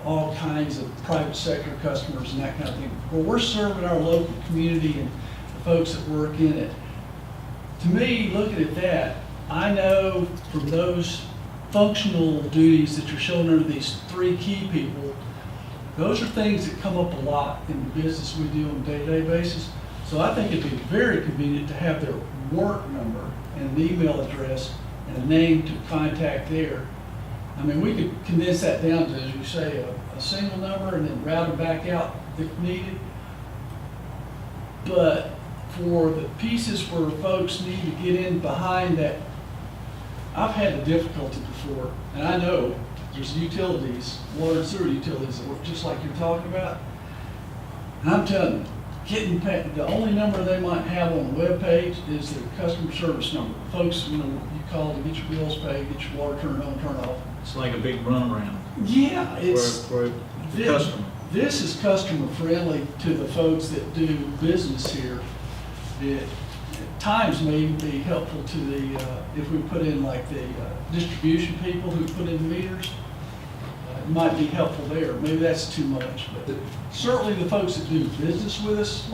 Speaker 6: all kinds of private sector customers and that kind of thing. Well, we're serving our local community and the folks that work in it. To me, looking at that, I know from those functional duties that you're showing under these three key people, those are things that come up a lot in the business we do on a day-to-day basis. So I think it'd be very convenient to have their work number and an email address and a name to contact there. I mean, we could condense that down to, as you say, a single number and then route them back out if needed. But for the pieces where folks need to get in behind that, I've had the difficulty before, and I know there's utilities, water and sewer utilities that work just like you're talking about. And I'm telling you, the only number they might have on the webpage is their customer service number. Folks, you call to get your bills paid, get your water turned on, turned off.
Speaker 1: It's like a big runaround
Speaker 6: Yeah, it's,
Speaker 1: for the
Speaker 6: this,
Speaker 1: customer.
Speaker 6: this is customer friendly to the folks that do business here. It at times may be helpful to the, if we put in like the distribution people who put in the meters, it might be helpful there. Maybe that's too much, but certainly the folks that do business with us,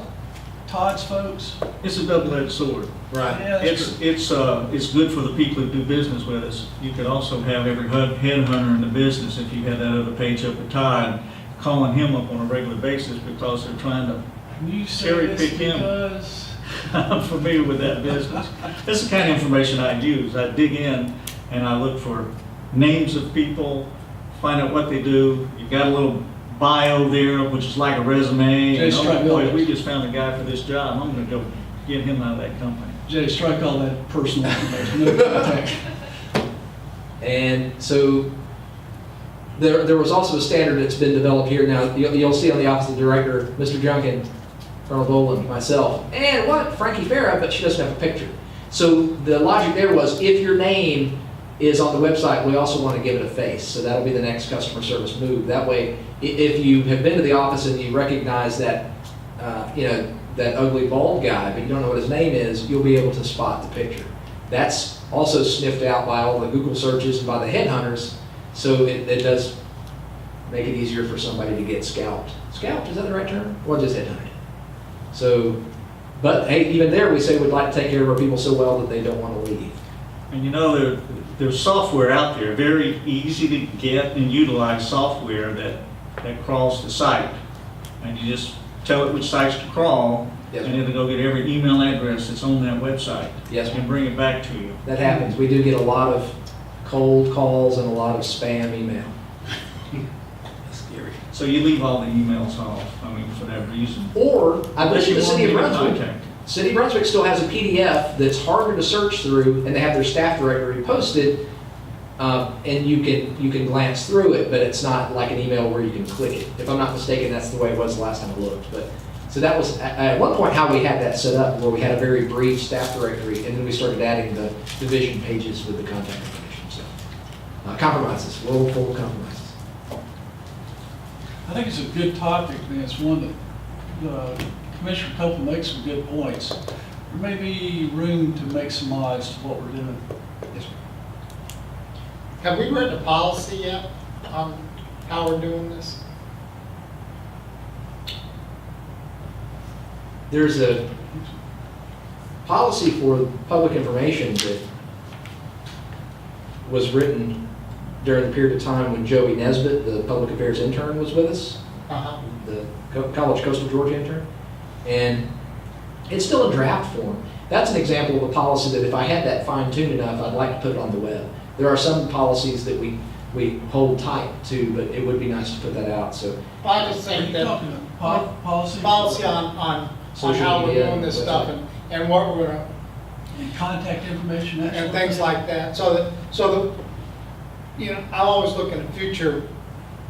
Speaker 6: Todd's folks.
Speaker 1: It's a double-edged sword.
Speaker 6: Yeah, that's true.
Speaker 1: It's good for the people who do business with us. You could also have every headhunter in the business, if you had that other page up at Todd, calling him up on a regular basis because they're trying to
Speaker 6: You say
Speaker 1: cherry
Speaker 6: this
Speaker 1: pick him.
Speaker 6: because
Speaker 1: I'm familiar with that business. This is the kind of information I use. I dig in and I look for names of people, find out what they do. You got a little bio there, which is like a resume.
Speaker 6: Jay
Speaker 1: And, oh boy,
Speaker 6: Strike.
Speaker 1: we just found a guy for this job. I'm gonna go get him out of that company.
Speaker 6: Jay, strike all that personal information, no contact.
Speaker 4: And so there was also a standard that's been developed here. Now, you'll see on the Office of the Director, Mr. Junkin, Colonel Bowen, myself, and Frankie Farah, but she doesn't have a picture. So the logic there was, if your name is on the website, we also want to give it a face. So that'll be the next customer service move. That way, if you have been to the office and you recognize that, that ugly bald guy, but you don't know what his name is, you'll be able to spot the picture. That's also sniffed out by all the Google searches and by the headhunters, so it does make it easier for somebody to get scalped. Scalped, is that the right term? Or just headhunted? So, but hey, even there we say we'd like to take care of our people so well that they don't want to leave.
Speaker 1: And there's software out there, very easy to get and utilize software that crawls the site. And you just tell it which sites to crawl,
Speaker 4: Yes.
Speaker 1: and it'll go get every email address that's on that website.
Speaker 4: Yes,
Speaker 1: And bring it back to you.
Speaker 4: that happens. We do get a lot of cold calls and a lot of spam email.
Speaker 1: Scary. So you leave all the emails off, for that reason.
Speaker 4: Or, I
Speaker 1: Unless
Speaker 4: believe
Speaker 1: you
Speaker 4: the
Speaker 1: want
Speaker 4: City of
Speaker 1: me to
Speaker 4: Brunswick.
Speaker 1: contact.
Speaker 4: City of Brunswick still has a PDF that's harder to search through, and they have their staff directory posted, and you can glance through it, but it's not like an email where you can click it. If I'm not mistaken, that's the way it was the last time I looked. But so that was at one point how we had that set up, where we had a very brief staff directory, and then we started adding the division pages with the contact information. So compromises, world full of compromises.
Speaker 6: I think it's a good topic, and it's one that Commissioner Copeland makes some good points. There may be room to make some odds to what we're doing.
Speaker 4: Yes, sir.
Speaker 2: Have we written a policy yet on how we're doing this?
Speaker 4: There's a policy for public information that was written during the period of time when Joey Nesbitt, the public affairs intern, was with us,
Speaker 2: Uh-huh.
Speaker 4: the College Coastal Georgia intern. And it's still in draft form. That's an example of a policy that if I had that fine-tuned enough, I'd like to put it on the web. There are some policies that we hold tight to, but it would be nice to put that out, so.
Speaker 2: I just
Speaker 6: Are
Speaker 2: think
Speaker 6: you
Speaker 2: that
Speaker 6: talking about policy?
Speaker 2: policy on
Speaker 4: Social
Speaker 2: how we're
Speaker 4: media,
Speaker 2: doing this
Speaker 4: website.
Speaker 2: stuff and what we're gonna,
Speaker 6: And contact information, that sort
Speaker 2: and
Speaker 6: of
Speaker 2: things
Speaker 6: thing?
Speaker 2: like that. So I'm always looking at future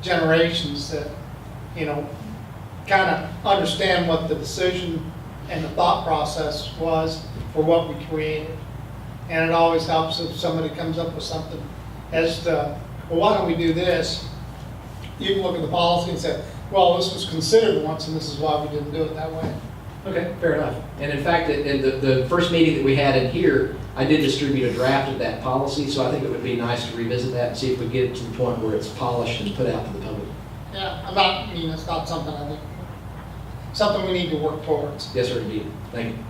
Speaker 2: generations that, kind of understand what the decision and the thought process was for what we created. And it always helps if somebody comes up with something as to, well, why don't we do this? You can look at the policy and say, well, this was considered once and this is why we didn't do it that way.
Speaker 4: Okay, fair enough. And in fact, in the first meeting that we had in here, I did distribute a draft of that policy, so I think it would be nice to revisit that and see if we get it to the point where it's polished and put out to the public.
Speaker 2: Yeah, it's not something I think, something we need to work towards.
Speaker 4: Yes, sir, indeed. Thank you.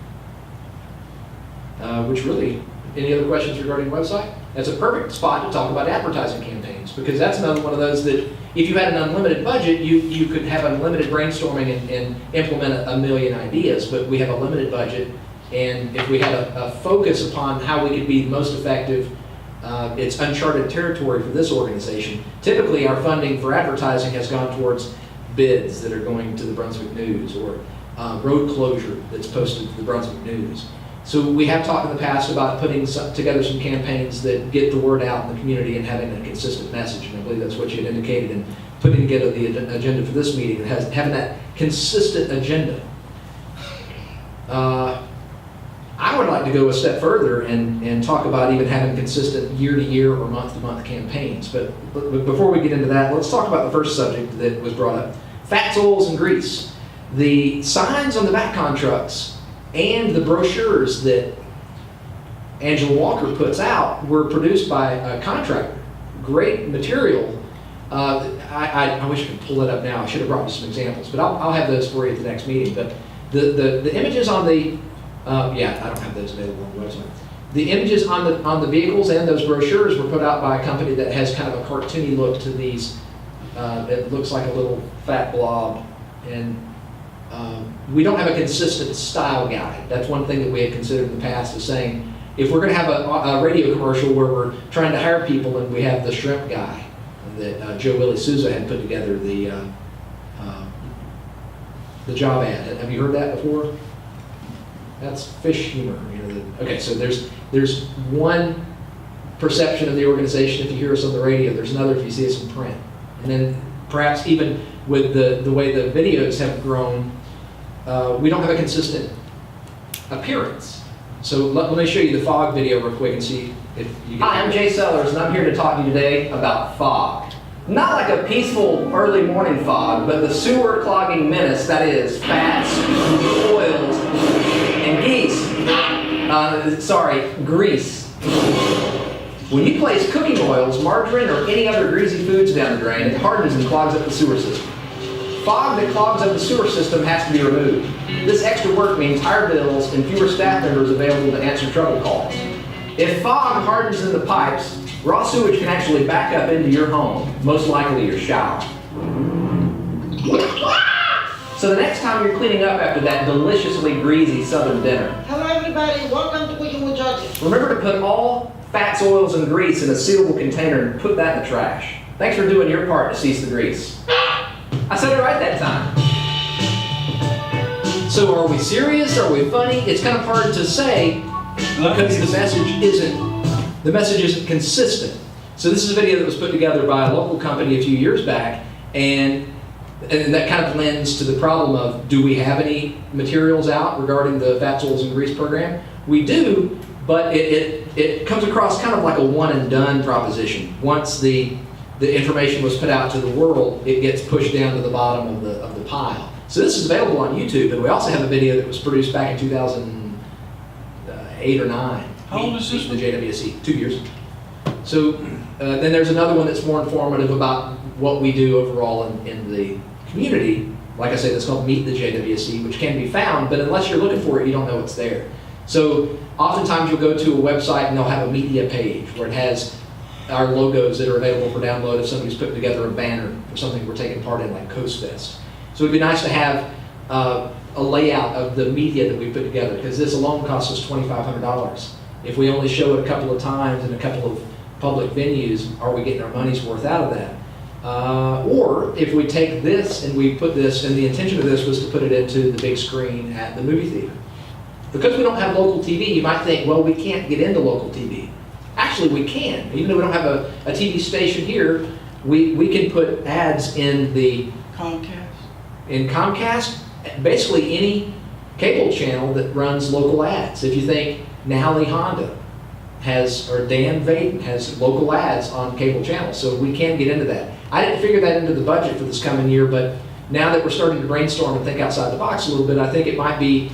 Speaker 4: Which really, any other questions regarding the website? That's a perfect spot to talk about advertising campaigns, because that's another one of those that if you had an unlimited budget, you could have unlimited brainstorming and implement a million ideas, but we have a limited budget, and if we had a focus upon how we could be most effective, it's uncharted territory for this organization. Typically, our funding for advertising has gone towards bids that are going to the Brunswick News, or road closure that's posted to the Brunswick News. So we have talked in the past about putting together some campaigns that get the word out in the community and having a consistent message, and I believe that's what you had indicated in putting together the agenda for this meeting, having that consistent agenda. I would like to go a step further and talk about even having consistent year-to-year or month-to-month campaigns. But before we get into that, let's talk about the first subject that was brought up. Fats, oils, and grease. The signs on the backcon trucks and the brochures that Angela Walker puts out were produced by a contractor. Great material. I wish I could pull it up now. I should have brought you some examples, but I'll have those for you at the next meeting. But the images on the yeah, I don't have those available on the website. The images on the vehicles and those brochures were put out by a company that has kind of a cartoony look to these. It looks like a little fat blob, and we don't have a consistent style guide. That's one thing that we had considered in the past, is saying if we're going to have a radio commercial where we're trying to hire people and we have the shrimp guy that Joe Willie Souza had put together the job ad. Have you heard that before? That's fish humor. Okay, so there's one perception of the organization if you hear us on the radio. There's another if you see us in print. And then perhaps even with the way the videos have grown, we don't have a consistent appearance. So let me show you the fog video real quick and see if you get. Hi, I'm Jay Sellers, and I'm here to talk to you today about fog. Not like a peaceful early morning fog, but the sewer clogging menace that is fats, oils, and grease. When you place cooking oils, margarine, or any other greasy foods down the drain, it hardens and clogs up the sewer system. Fog that clogs up the sewer system has to be removed. This extra work means higher bills and fewer staff members available to answer trouble calls. If fog hardens in the pipes, raw sewage can actually back up into your home, most likely your shower. So the next time you're cleaning up after that deliciously greasy southern dinner,
Speaker 7: Hello everybody, welcome to Weekend with Judges.
Speaker 4: remember to put all fats, oils, and grease in a sealable container and put that in the trash. Thanks for doing your part to cease the grease. I said it right that time. So are we serious? Are we funny? It's kind of hard to say because the message isn't consistent. So this is a video that was put together by a local company a few years back, and that kind of lends to the problem of, do we have any materials out regarding the fats, oils, and grease program? We do, but it comes across kind of like a one and done proposition. Once the information was put out to the world, it gets pushed down to the bottom of the pile. So this is available on YouTube, and we also have a video that was produced back in 2008 or 9.
Speaker 6: How old is this
Speaker 4: The JWSC, 2 years. So then there's another one that's more informative about what we do overall in the community. Like I say, that's called Meet the JWSC, which can be found, but unless you're looking for it, you don't know it's there. So oftentimes you'll go to a website and they'll have a media page where it has our logos that are available for download if somebody's putting together a banner for something we're taking part in, like Coast Fest. So it'd be nice to have a layout of the media that we put together, because this alone costs us $2,500. If we only show it a couple of times in a couple of public venues, are we getting our money's worth out of that? Or if we take this and we put this, and the intention of this was to put it into the big screen at the movie theater. Because we don't have local TV, you might think, well, we can't get into local TV. Actually, we can. Even though we don't have a TV station here, we can put ads in the Comcast, basically any cable channel that runs local ads. If you think Nahali Honda or Dan Vaden has local ads on cable channels, so we can get into that. I didn't figure that into the budget for this coming year, but now that we're starting to brainstorm and think outside the box a little bit, I think it might be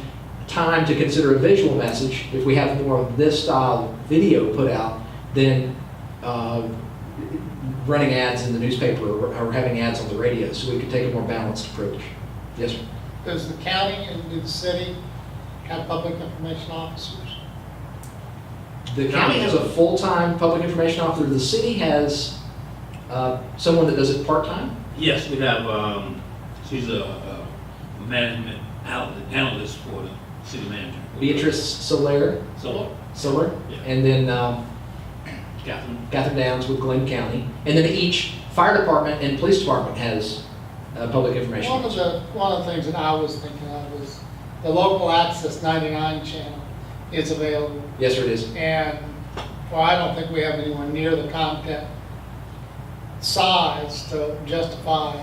Speaker 4: time to consider a visual message if we have more of this style video put out than running ads in the newspaper or having ads on the radio, so we could take a more balanced approach. Yes, sir?
Speaker 2: Does the county and the city have public information officers?
Speaker 4: The county has a full-time public information officer. The city has someone that does it part-time.
Speaker 3: Yes, we have, she's a management analyst for the city manager.
Speaker 4: Beatrice Soler,
Speaker 3: So, yeah.
Speaker 4: and then
Speaker 3: Catherine.
Speaker 4: Downs with Glynn County. And then each fire department and police department has public information.
Speaker 2: One of the things that I was thinking of was the local access 99 channel is available.
Speaker 4: Yes, sir, it is.
Speaker 2: And, well, I don't think we have anywhere near the content size to justify,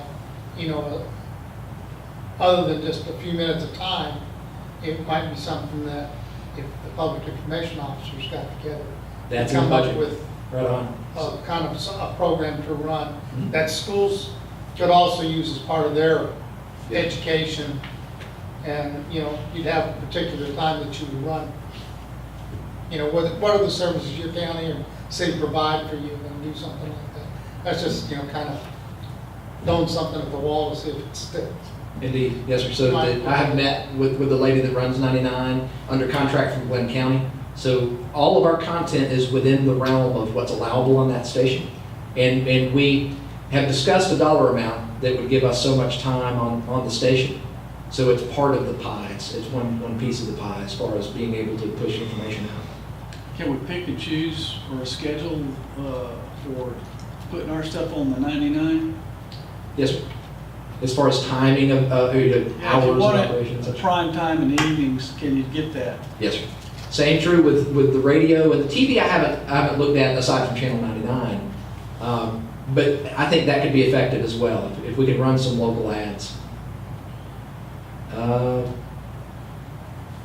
Speaker 2: other than just a few minutes of time, it might be something that if the public information officers got together,
Speaker 4: That's in the
Speaker 2: come up
Speaker 4: budget.
Speaker 2: with
Speaker 4: Right on.
Speaker 2: a kind of a program to run that schools could also use as part of their education. And, you know, you'd have a particular time that you would run. You know, what are the services your county or city provide for you, and do something like that. That's just, you know, kind of throwing something at the wall to see if it sticks.
Speaker 4: Indeed, yes, sir. So I have met with the lady that runs 99 under contract from Glynn County. So all of our content is within the realm of what's allowable on that station. And we have discussed a dollar amount that would give us so much time on the station. So it's part of the pie. It's one piece of the pie as far as being able to push information out.
Speaker 6: Can we pick and choose or a schedule for putting our stuff on the 99?
Speaker 4: Yes, sir. As far as timing of hours
Speaker 6: If you
Speaker 4: of
Speaker 6: want
Speaker 4: operations.
Speaker 6: it a prime time in the evenings, can you get that?
Speaker 4: Yes, sir. Same true with the radio and the TV. I haven't looked at aside from Channel 99, but I think that could be effective as well if we could run some local ads. And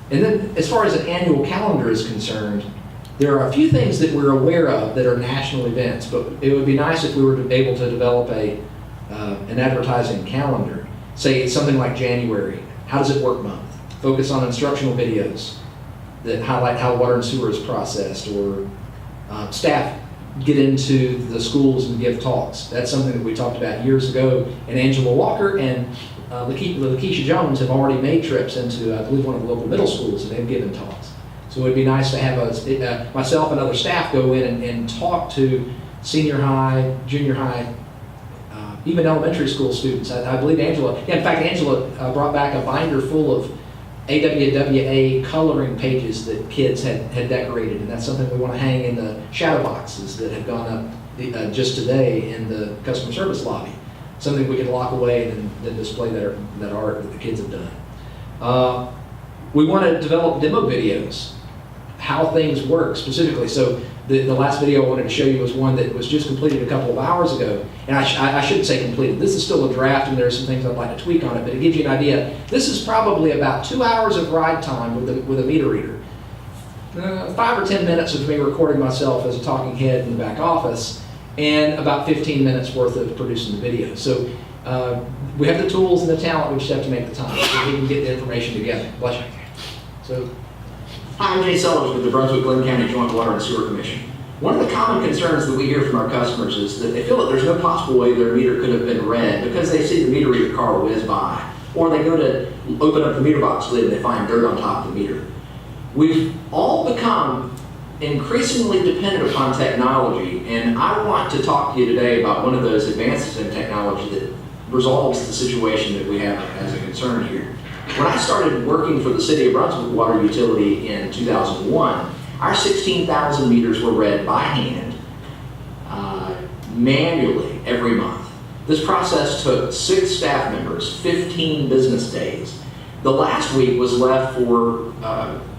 Speaker 4: then, as far as an annual calendar is concerned, there are a few things that we're aware of that are national events, but it would be nice if we were able to develop an advertising calendar. Say it's something like January. How does it work month? Focus on instructional videos that highlight how water and sewer is processed, or staff get into the schools and give talks. That's something that we talked about years ago. And Angela Walker and Lakeisha Jones have already made trips into, I believe, one of the local middle schools, and they've given talks. So it'd be nice to have myself and other staff go in and talk to senior high, junior high, even elementary school students. I believe Angela, in fact, Angela brought back a binder full of AWWA coloring pages that kids had decorated, and that's something we want to hang in the shadow boxes that have gone up just today in the customer service lobby. Something we can lock away and then display that art that the kids have done. We want to develop demo videos, how things work specifically. So the last video I wanted to show you was one that was just completed a couple of hours ago. And I shouldn't say completed. This is still a draft, and there are some things I'd like to tweak on it, but it gives you an idea. This is probably about 2 hours of ride time with a meter reader. 5 or 10 minutes of me recording myself as a talking head in the back office, and about 15 minutes worth of producing the video. So we have the tools and the talent, we just have to make the time so we can get the information together. Bless you. So,
Speaker 8: hi, I'm Jay Sellers with the Brunswick-Glynn County Joint Water and Sewer Commission. One of the common concerns that we hear from our customers is that they feel that there's no possible way their meter could have been read because they see the meter reader car whiz by, or they go to open up the meter box lid and they find dirt on top of the meter. We've all become increasingly dependent upon technology, and I want to talk to you today about one of those advances in technology that resolves the situation that we have as a concern here. When I started working for the City of Brunswick Water Utility in 2001, our 16,000 meters were read by hand, manually every month. This process took 6 staff members, 15 business days. The last week was left for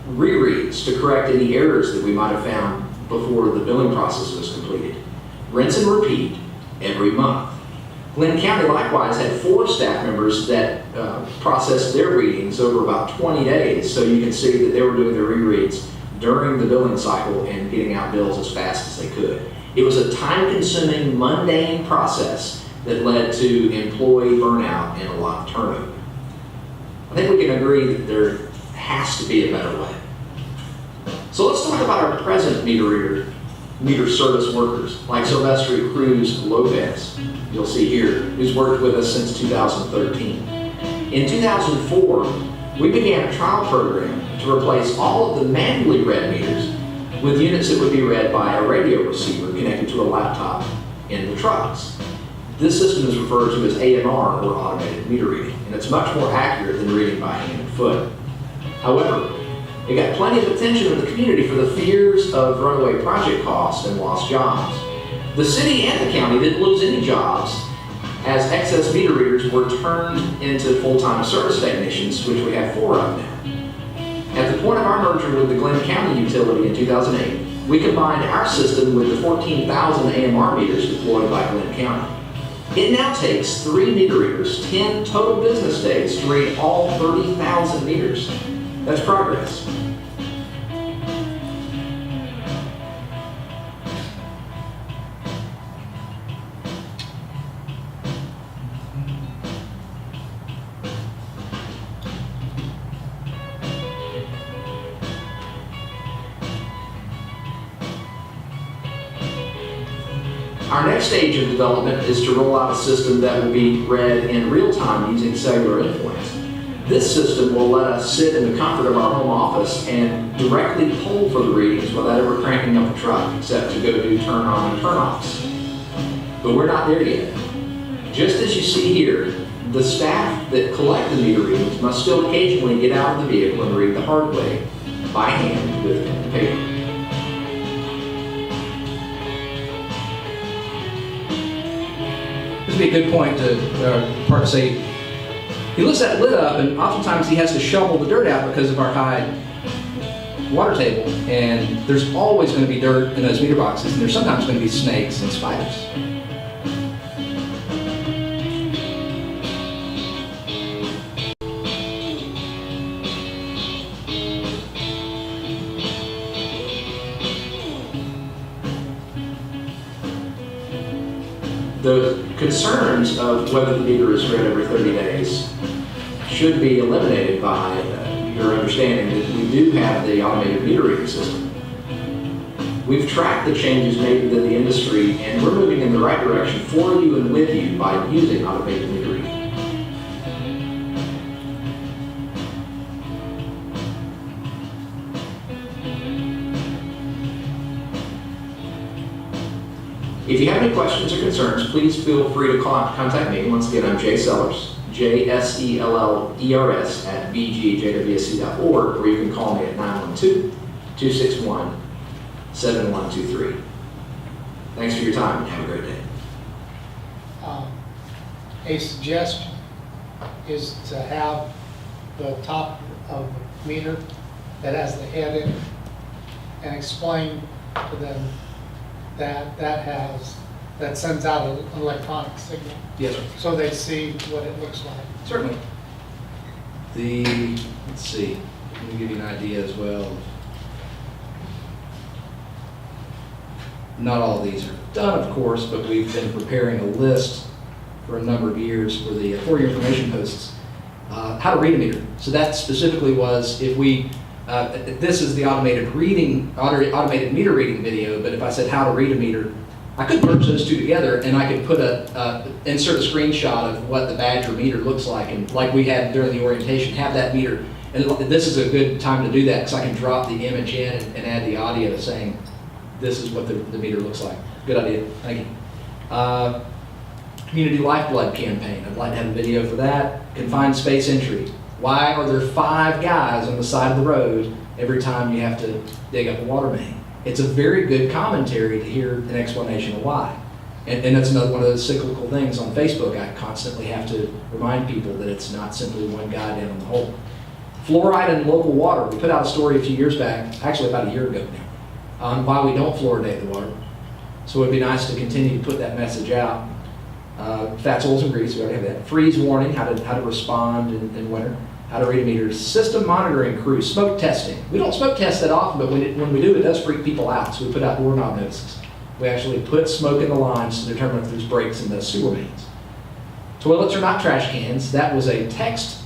Speaker 8: rereads to correct any errors that we might have found before the billing process was completed. Rinse and repeat every month. Glynn County likewise had 4 staff members that processed their readings over about 20 days, so you can see that they were doing their rereads during the billing cycle and getting out bills as fast as they could. It was a time-consuming, mundane process that led to employee burnout and a lot of turnover. I think we can agree that there has to be a better way. So let's talk about our present meter service workers, like Silvestri Cruz Lopez, you'll see here, who's worked with us since 2013. In 2004, we began a trial program to replace all of the manually read meters with units that would be read by a radio receiver connected to a laptop in the trucks. This system is referred to as AMR, or automated meter reading, and it's much more accurate than reading by hand and foot. However, it got plenty of attention in the community for the fears of runaway project costs and lost jobs. The city and the county didn't lose any jobs as excess meter readers were turned into full-time service technicians, which we have 4 of now. At the point of our merger with the Glynn County Utility in 2008, we combined our system with the 14,000 AMR meters deployed by Glynn County. It now takes 3 meter readers 10 total business days to read all 30,000 meters. That's progress. Our next stage of development is to roll out a system that will be read in real time using cellular endpoints. This system will let us sit in the comfort of our home office and directly poll for the readings without ever cranking up a truck, except to go do turn on and turn offs. But we're not there yet. Just as you see here, the staff that collect the meter readings must still occasionally get out of the vehicle and read the hard way, by hand with pen and paper.
Speaker 4: This would be a good point to say, he lifts that lid up and oftentimes he has to shovel the dirt out because of our high water table, and there's always going to be dirt in those meter boxes, and there's sometimes going to be snakes and spiders.
Speaker 8: The concerns of whether the meter is read every 30 days should be eliminated by your understanding that we do have the automated meter reading system. We've tracked the changes made within the industry, and we're moving in the right direction for you and with you by using automated meter reading. If you have any questions or concerns, please feel free to contact me. Once again, I'm Jay Sellers, JSELLERS at BGJWSC.org, or you can call me at 912-261-7123. Thanks for your time and have a great day.
Speaker 2: A suggestion is to have the top of the meter that has the head in it and explain to them that sends out an electronic signal.
Speaker 4: Yes, sir.
Speaker 2: So they see what it looks like.
Speaker 4: Certainly. Let's see, let me give you an idea as well. Not all of these are done, of course, but we've been preparing a list for a number of years for the for-your information posts, how to read a meter. So that specifically was if we, this is the automated meter reading video, but if I said how to read a meter, I could merge those two together and I could put insert a screenshot of what the Badger meter looks like, and like we had during the orientation, have that meter. And this is a good time to do that because I can drop the image in and add the audio saying, this is what the meter looks like. Good idea, thank you. Community Lifeblood campaign, I'd like to have a video for that. Confined space entry. Why are there 5 guys on the side of the road every time you have to dig up a water main? It's a very good commentary to hear an explanation of why. And that's another one of those cyclical things on Facebook. I constantly have to remind people that it's not simply one guy down the hole. Fluoride in local water. We put out a story a few years back, actually about a year ago now, on why we don't fluoridate the water. So it'd be nice to continue to put that message out. Fats, oils, and grease, we already have that. Freeze warning, how to respond in winter. How to read a meter. System monitoring crew. Smoke testing. We don't smoke test that often, but when we do, it does freak people out. So we put out doorknob notices. We actually put smoke in the lines to determine if there's breaks in the sewer mains. Toilets are not trash cans. That was a text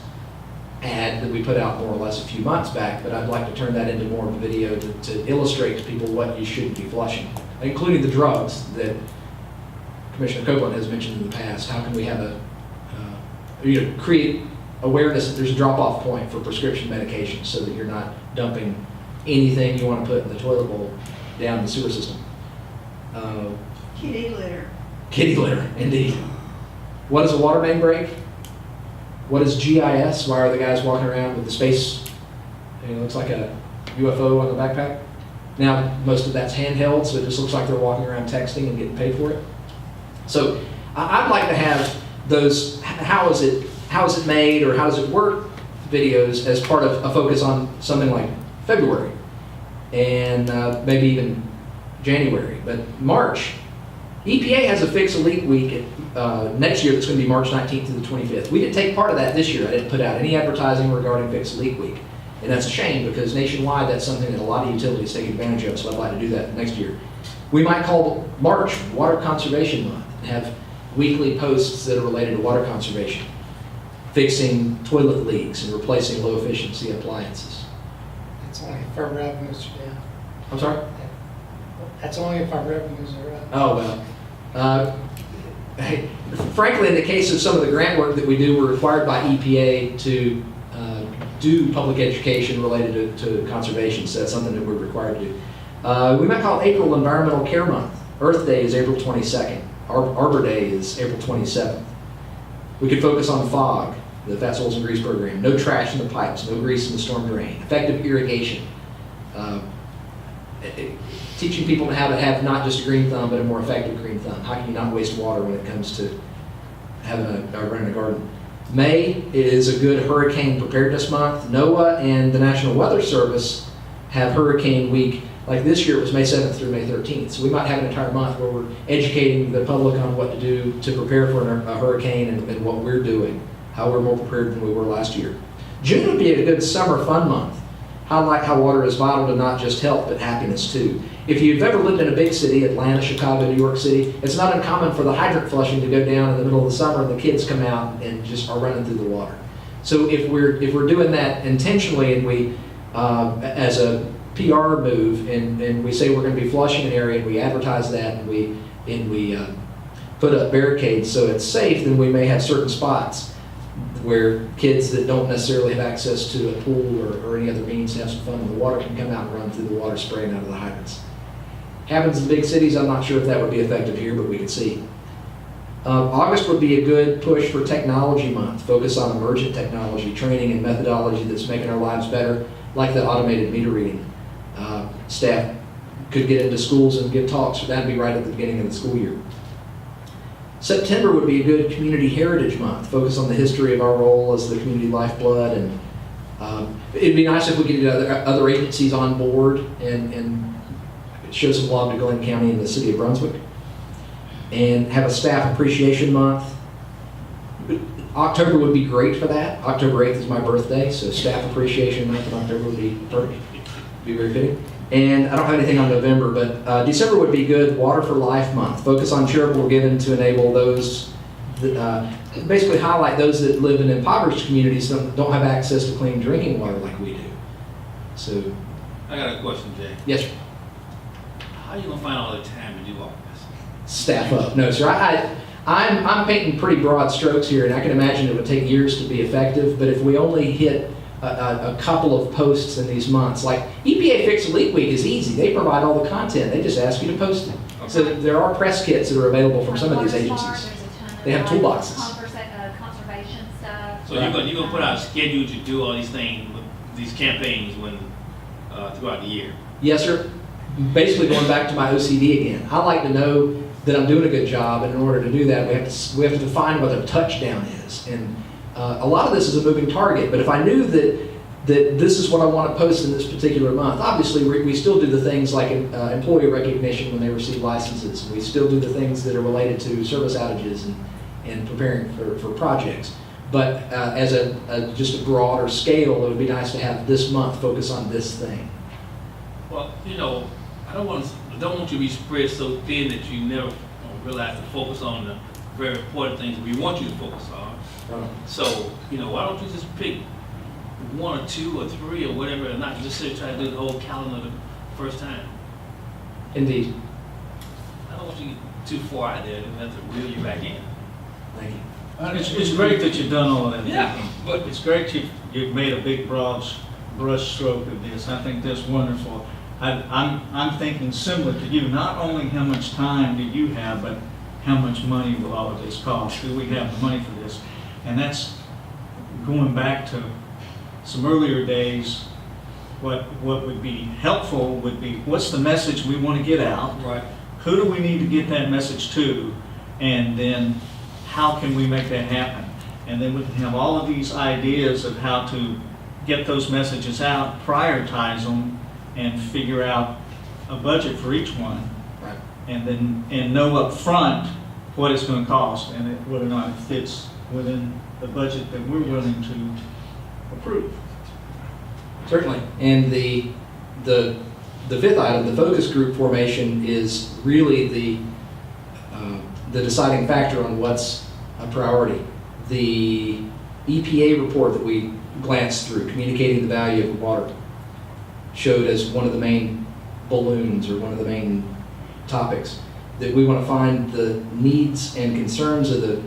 Speaker 4: ad that we put out more or less a few months back, but I'd like to turn that into more of a video to illustrate to people what you shouldn't be flushing, including the drugs that Commissioner Copeland has mentioned in the past. How can we have create awareness that there's a drop-off point for prescription medications so that you're not dumping anything you want to put in the toilet bowl down the sewer system.
Speaker 7: Kitty litter.
Speaker 4: Kitty litter, indeed. What is a water main break? What is GIS? Why are the guys walking around with the space, it looks like a UFO on the backpack? Now, most of that's handheld, so it just looks like they're walking around texting and getting paid for it. So I'd like to have those, how is it made or how does it work videos as part of a focus on something like February and maybe even January. But March, EPA has a fixed leak week next year that's going to be March 19th to the 25th. We didn't take part of that this year. I didn't put out any advertising regarding fixed leak week. And that's a shame because nationwide, that's something that a lot of utilities take advantage of, so I'd like to do that next year. We might call March Water Conservation Month and have weekly posts that are related to water conservation, fixing toilet leaks and replacing low efficiency appliances.
Speaker 2: That's only if our revenues are down.
Speaker 4: I'm sorry?
Speaker 2: That's only if our revenues are up.
Speaker 4: Oh, well. Hey, frankly, in the case of some of the grant work that we do, we're required by EPA to do public education related to conservation, so that's something that we're required to do. We might call it April Environmental Care Month. Earth Day is April 22nd. Arbor Day is April 27th. We could focus on fog, the Fats, Oils, and Grease program. No trash in the pipes, no grease in the storm drain. Effective irrigation. Teaching people how to have not just a green thumb, but a more effective green thumb. How can you not waste water when it comes to running a garden? May is a good hurricane preparedness month. NOAA and the National Weather Service have Hurricane Week. Like this year, it was May 7th through May 13th. So we might have an entire month where we're educating the public on what to do to prepare for a hurricane and what we're doing, how we're more prepared than we were last year. June would be a good summer fun month. Highlight how water is vital to not just health, but happiness too. If you've ever lived in a big city, Atlanta, Chicago, New York City, it's not uncommon for the hydrant flushing to go down in the middle of the summer and the kids come out and just are running through the water. So if we're doing that intentionally and we, as a PR move, and we say we're going to be flushing an area and we advertise that and we put up barricades so it's safe, then we may have certain spots where kids that don't necessarily have access to a pool or any other means to have some fun in the water can come out and run through the water spraying out of the hydrants. Happens in big cities. I'm not sure if that would be effective here, but we can see. August would be a good push for Technology Month. Focus on emergent technology, training, and methodology that's making our lives better, like the automated meter reading. Staff could get into schools and give talks. That'd be right at the beginning of the school year. September would be a good Community Heritage Month. Focus on the history of our role as the community lifeblood, and it'd be nice if we could get other agencies on board and show some love to Glynn County and the city of Brunswick, and have a Staff Appreciation Month. October would be great for that. October 8th is my birthday, so Staff Appreciation Month in October would be perfect. Be very fitting. And I don't have anything on November, but December would be good. Water for Life Month. Focus on charitable giving to enable those that basically highlight those that live in impoverished communities that don't have access to clean drinking water like we do. So,
Speaker 3: I got a question, Jay.
Speaker 4: yes, sir.
Speaker 3: How are you gonna find all the time to do all this?
Speaker 4: Staff up. No, sir. I'm painting pretty broad strokes here, and I can imagine it would take years to be effective. But if we only hit a couple of posts in these months, like EPA Fix a Leak Week is easy. They provide all the content. They just ask you to post it.
Speaker 3: Okay.
Speaker 4: So there are press kits that are available from some of these agencies. They have toolboxes.
Speaker 9: Conservation stuff.
Speaker 3: So you're gonna put out a schedule to do all these things, with these campaigns throughout the year?
Speaker 4: Yes, sir. Basically going back to my OCD again. I like to know that I'm doing a good job, and in order to do that, we have to define what a touchdown is. And a lot of this is a moving target, but if I knew that this is what I want to post in this particular month, obviously we still do the things like employee recognition when they receive licenses. We still do the things that are related to service outages and preparing for projects. But as just a broader scale, it would be nice to have this month focus on this thing.
Speaker 3: Well, I don't want you to be spread so thin that you never realize to focus on the very important things we want you to focus on. So, why don't you just pick one or two or three or whatever, and not just sit try to do the whole calendar the first time?
Speaker 4: Indeed.
Speaker 3: I don't want you to get too far out there and have to reel you back in.
Speaker 4: Thank you.
Speaker 1: It's great that you've done all of that.
Speaker 3: Yeah,
Speaker 1: but it's great you've made a big broad brush stroke of this. I think that's wonderful. I'm thinking similar to you. Not only how much time do you have, but how much money will all of this cost? Do we have the money for this? And that's going back to some earlier days. What would be helpful would be, what's the message we want to get out?
Speaker 3: right.
Speaker 1: Who do we need to get that message to? And then how can we make that happen? And then we can have all of these ideas of how to get those messages out, prioritize them, and figure out a budget for each one.
Speaker 4: Right.
Speaker 1: And know up front what it's going to cost and whether or not it fits within the budget that we're willing to approve.
Speaker 4: Certainly. And the fifth item, the focus group formation, is really the deciding factor on what's a priority. The EPA report that we glanced through, communicating the value of water, showed as one of the main balloons or one of the main topics that we want to find the needs and concerns of the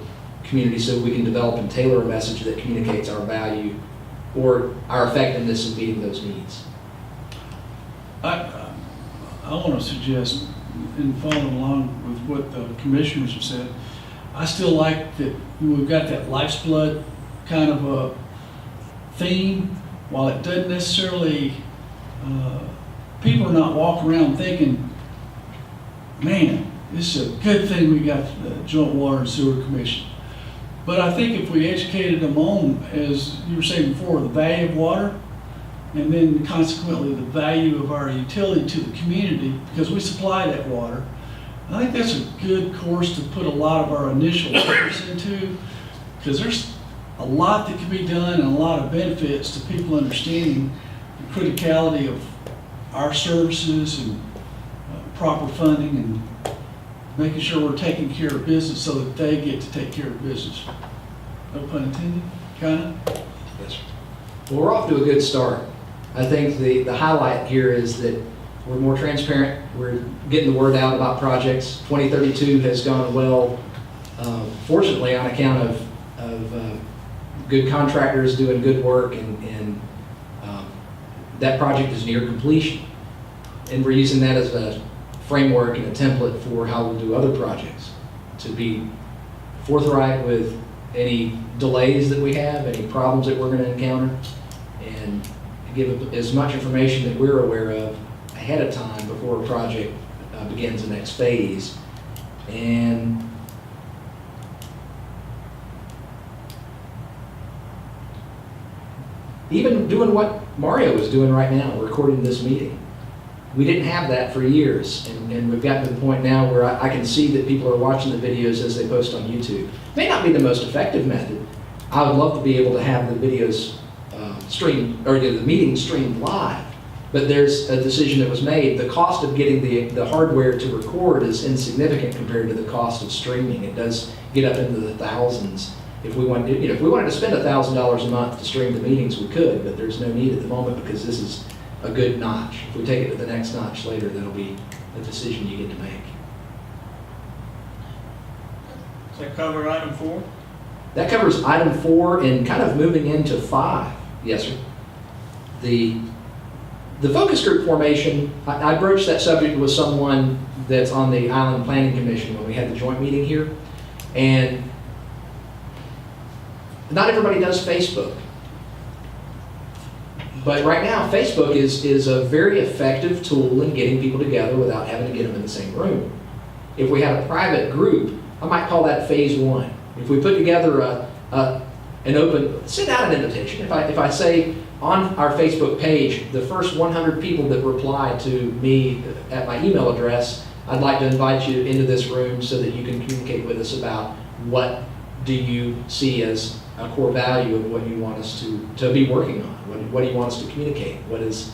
Speaker 4: community so we can develop and tailor a message that communicates our value or our effectiveness in meeting those needs.
Speaker 6: I want to suggest, in following along with what the commissioners have said, I still like that we've got that lifeblood kind of a theme. While it doesn't necessarily, people are not walking around thinking, man, this is a good thing we got the Joint Water and Sewer Commission. But I think if we educated them on, as you were saying before, the value of water, and then consequently the value of our utility to the community, because we supply that water, I think that's a good course to put a lot of our initial efforts into, because there's a lot that can be done and a lot of benefits to people understanding the criticality of our services and proper funding and making sure we're taking care of business so that they get to take care of business. No pun intended, kind of?
Speaker 4: Yes, sir. Well, we're off to a good start. I think the highlight here is that we're more transparent. We're getting the word out about projects. 2032 has gone well, fortunately, on account of good contractors doing good work, and that project is near completion. And we're using that as a framework and a template for how we'll do other projects, to be forthright with any delays that we have, any problems that we're going to encounter, and give as much information that we're aware of ahead of time before a project begins the next phase. And even doing what Mario is doing right now, recording this meeting. We didn't have that for years, and we've gotten to the point now where I can see that people are watching the videos as they post on YouTube. May not be the most effective method. I would love to be able to have the videos streamed, or the meeting streamed live, but there's a decision that was made. The cost of getting the hardware to record is insignificant compared to the cost of streaming. It does get up into the thousands. If we wanted to spend $1,000 a month to stream the meetings, we could, but there's no need at the moment because this is a good notch. If we take it to the next notch later, that'll be a decision you get to make.
Speaker 1: Does that cover item 4?
Speaker 4: That covers item 4 and kind of moving into 5. Yes, sir. The focus group formation, I broached that subject with someone that's on the Island Planning Commission when we had the joint meeting here. And not everybody does Facebook. But right now, Facebook is a very effective tool in getting people together without having to get them in the same room. If we had a private group, I might call that phase 1. If we put together an open, send out an invitation. If I say on our Facebook page, the first 100 people that reply to me at my email address, I'd like to invite you into this room so that you can communicate with us about what do you see as a core value of what you want us to be working on. What do you want us to communicate? What is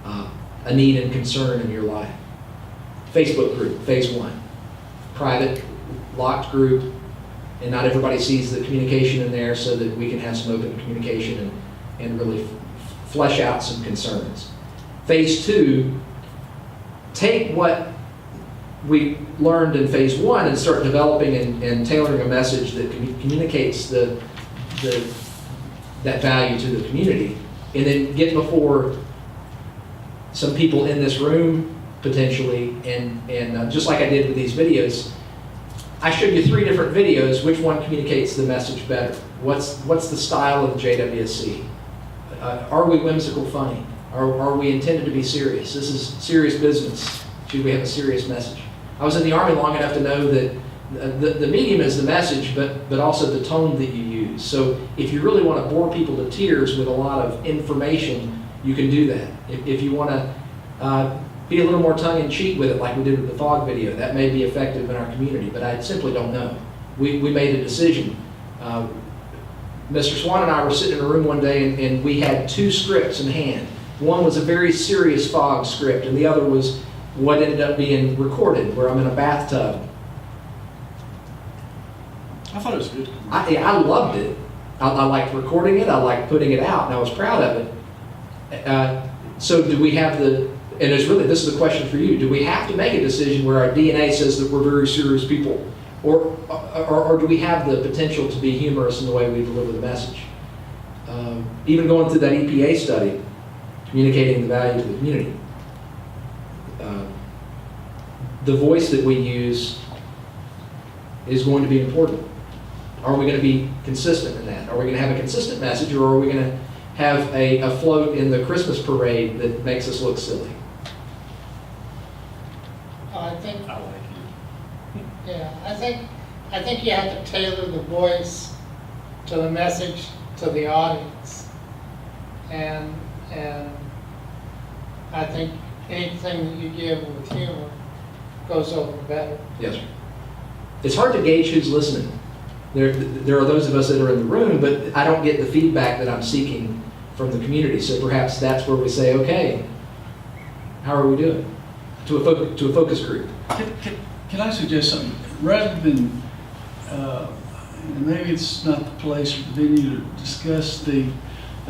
Speaker 4: a need and concern in your life? Facebook group, phase 1. Private, locked group, and not everybody sees the communication in there so that we can have some open communication and really flesh out some concerns. Phase 2, take what we learned in phase 1 and start developing and tailoring a message that communicates that value to the community, and then get before some people in this room potentially, and just like I did with these videos, I showed you 3 different videos. Which one communicates the message better? What's the style of the JWSC? Are we whimsical funny? Are we intended to be serious? This is serious business. Should we have a serious message? I was in the Army long enough to know that the medium is the message, but also the tone that you use. So if you really want to bore people to tears with a lot of information, you can do that. If you want to be a little more tongue-in-cheek with it, like we did with the fog video, that may be effective in our community, but I simply don't know. We made a decision. Mr. Swan and I were sitting in a room one day, and we had 2 scripts in hand. One was a very serious fog script, and the other was what ended up being recorded, where I'm in a bathtub.
Speaker 6: I thought it was good.
Speaker 4: I loved it. I liked recording it, I liked putting it out, and I was proud of it. So do we have the, and it's really, this is a question for you, do we have to make a decision where our DNA says that we're very serious people? Or do we have the potential to be humorous in the way we deliver the message? Even going through that EPA study, communicating the value to the community. The voice that we use is going to be important. Are we going to be consistent in that? Are we going to have a consistent message, or are we going to have a float in the Christmas parade that makes us look silly?
Speaker 2: I think,
Speaker 3: I like you.
Speaker 2: yeah, I think you have to tailor the voice to the message to the audience. And I think anything that you give with humor goes over better.
Speaker 4: Yes, sir. It's hard to gauge who's listening. There are those of us that are in the room, but I don't get the feedback that I'm seeking from the community. So perhaps that's where we say, okay, how are we doing? To a focus group.
Speaker 6: Can I suggest something? Rather than, and maybe it's not the place or the venue to discuss the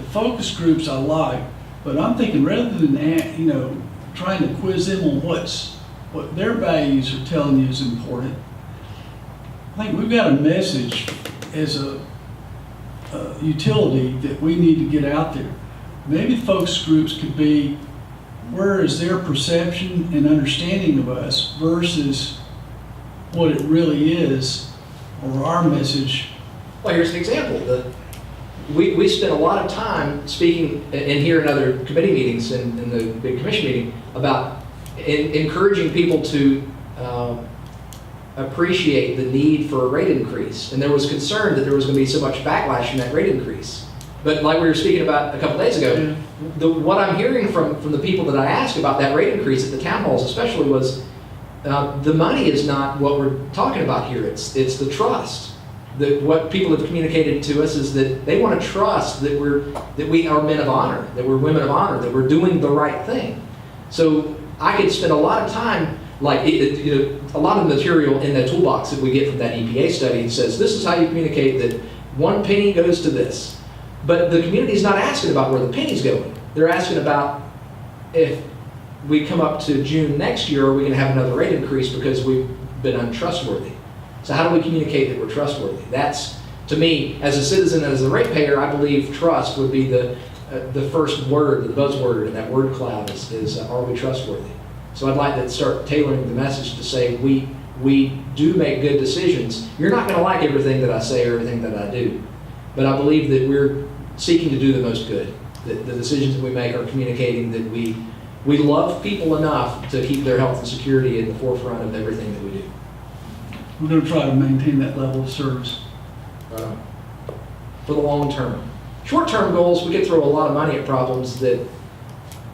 Speaker 6: focus groups I like, but I'm thinking rather than, trying to quiz them on what their values are telling you is important, I think we've got a message as a utility that we need to get out there. Maybe focus groups could be, where is their perception and understanding of us versus what it really is, or our message.
Speaker 4: Well, here's an example. We spent a lot of time speaking, and here in other committee meetings, in the big commission meeting, about encouraging people to appreciate the need for a rate increase. And there was concern that there was going to be so much backlash from that rate increase. But like we were speaking about a couple days ago, what I'm hearing from the people that I asked about that rate increase at the town halls especially was, the money is not what we're talking about here. It's the trust. What people have communicated to us is that they want to trust that we are men of honor, that we're women of honor, that we're doing the right thing. So I could spend a lot of time, a lot of the material in the toolbox that we get from that EPA study says this is how you communicate that 1 penny goes to this. But the community's not asking about where the penny's going. They're asking about if we come up to June next year, are we going to have another rate increase because we've been untrustworthy? So how do we communicate that we're trustworthy? That's, to me, as a citizen and as a ratepayer, I believe trust would be the first word, the buzzword in that word cloud is are we trustworthy? So I'd like to start tailoring the message to say we do make good decisions. You're not going to like everything that I say or everything that I do, but I believe that we're seeking to do the most good. That the decisions that we make are communicating that we love people enough to keep their health and security in the forefront of everything that we do.
Speaker 6: We're going to try to maintain that level of service.
Speaker 4: For the long term. Short-term goals, we could throw a lot of money at problems that,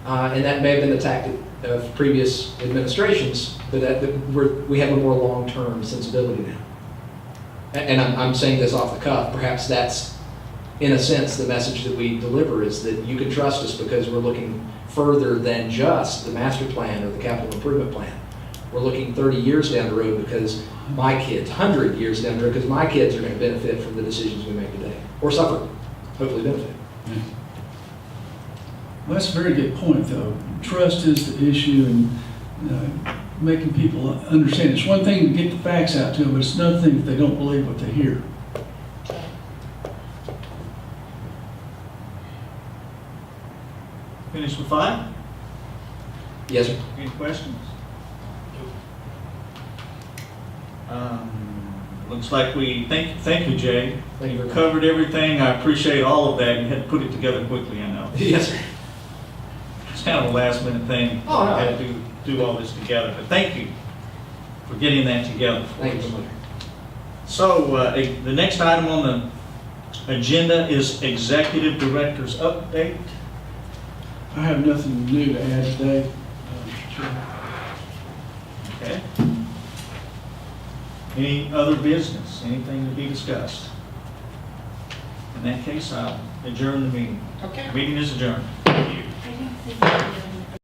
Speaker 4: and that may have been the tactic of previous administrations, but we have a more long-term sensibility now. And I'm saying this off the cuff, perhaps that's, in a sense, the message that we deliver is that you can trust us because we're looking further than just the master plan or the capital improvement plan. We're looking 30 years down the road because my kids, 100 years down the road, because my kids are going to benefit from the decisions we make today, or suffer, hopefully benefit.
Speaker 6: Yeah. Well, that's a very good point, though. Trust is the issue, and making people understand. It's one thing to get the facts out to them, but it's another thing if they don't believe what they hear.
Speaker 1: Finished with 5?
Speaker 4: Yes, sir.
Speaker 1: Any questions? Looks like thank you, Jay.
Speaker 4: Thank you very much.
Speaker 1: Covered everything. I appreciate all of that. You had to put it together quickly, I know.
Speaker 4: Yes, sir.
Speaker 1: It's kind of a last minute thing.
Speaker 4: Oh, no.
Speaker 1: I had to do all this together, but thank you for getting that together.
Speaker 4: Thank you so much.
Speaker 1: So the next item on the agenda is Executive Director's Update.
Speaker 6: I have nothing new to add today. Chairman.
Speaker 1: Okay. Any other business? Anything to be discussed? In that case, I'll adjourn the meeting.
Speaker 2: Okay.
Speaker 1: Meeting is adjourned. Thank you.
Speaker 9: see you.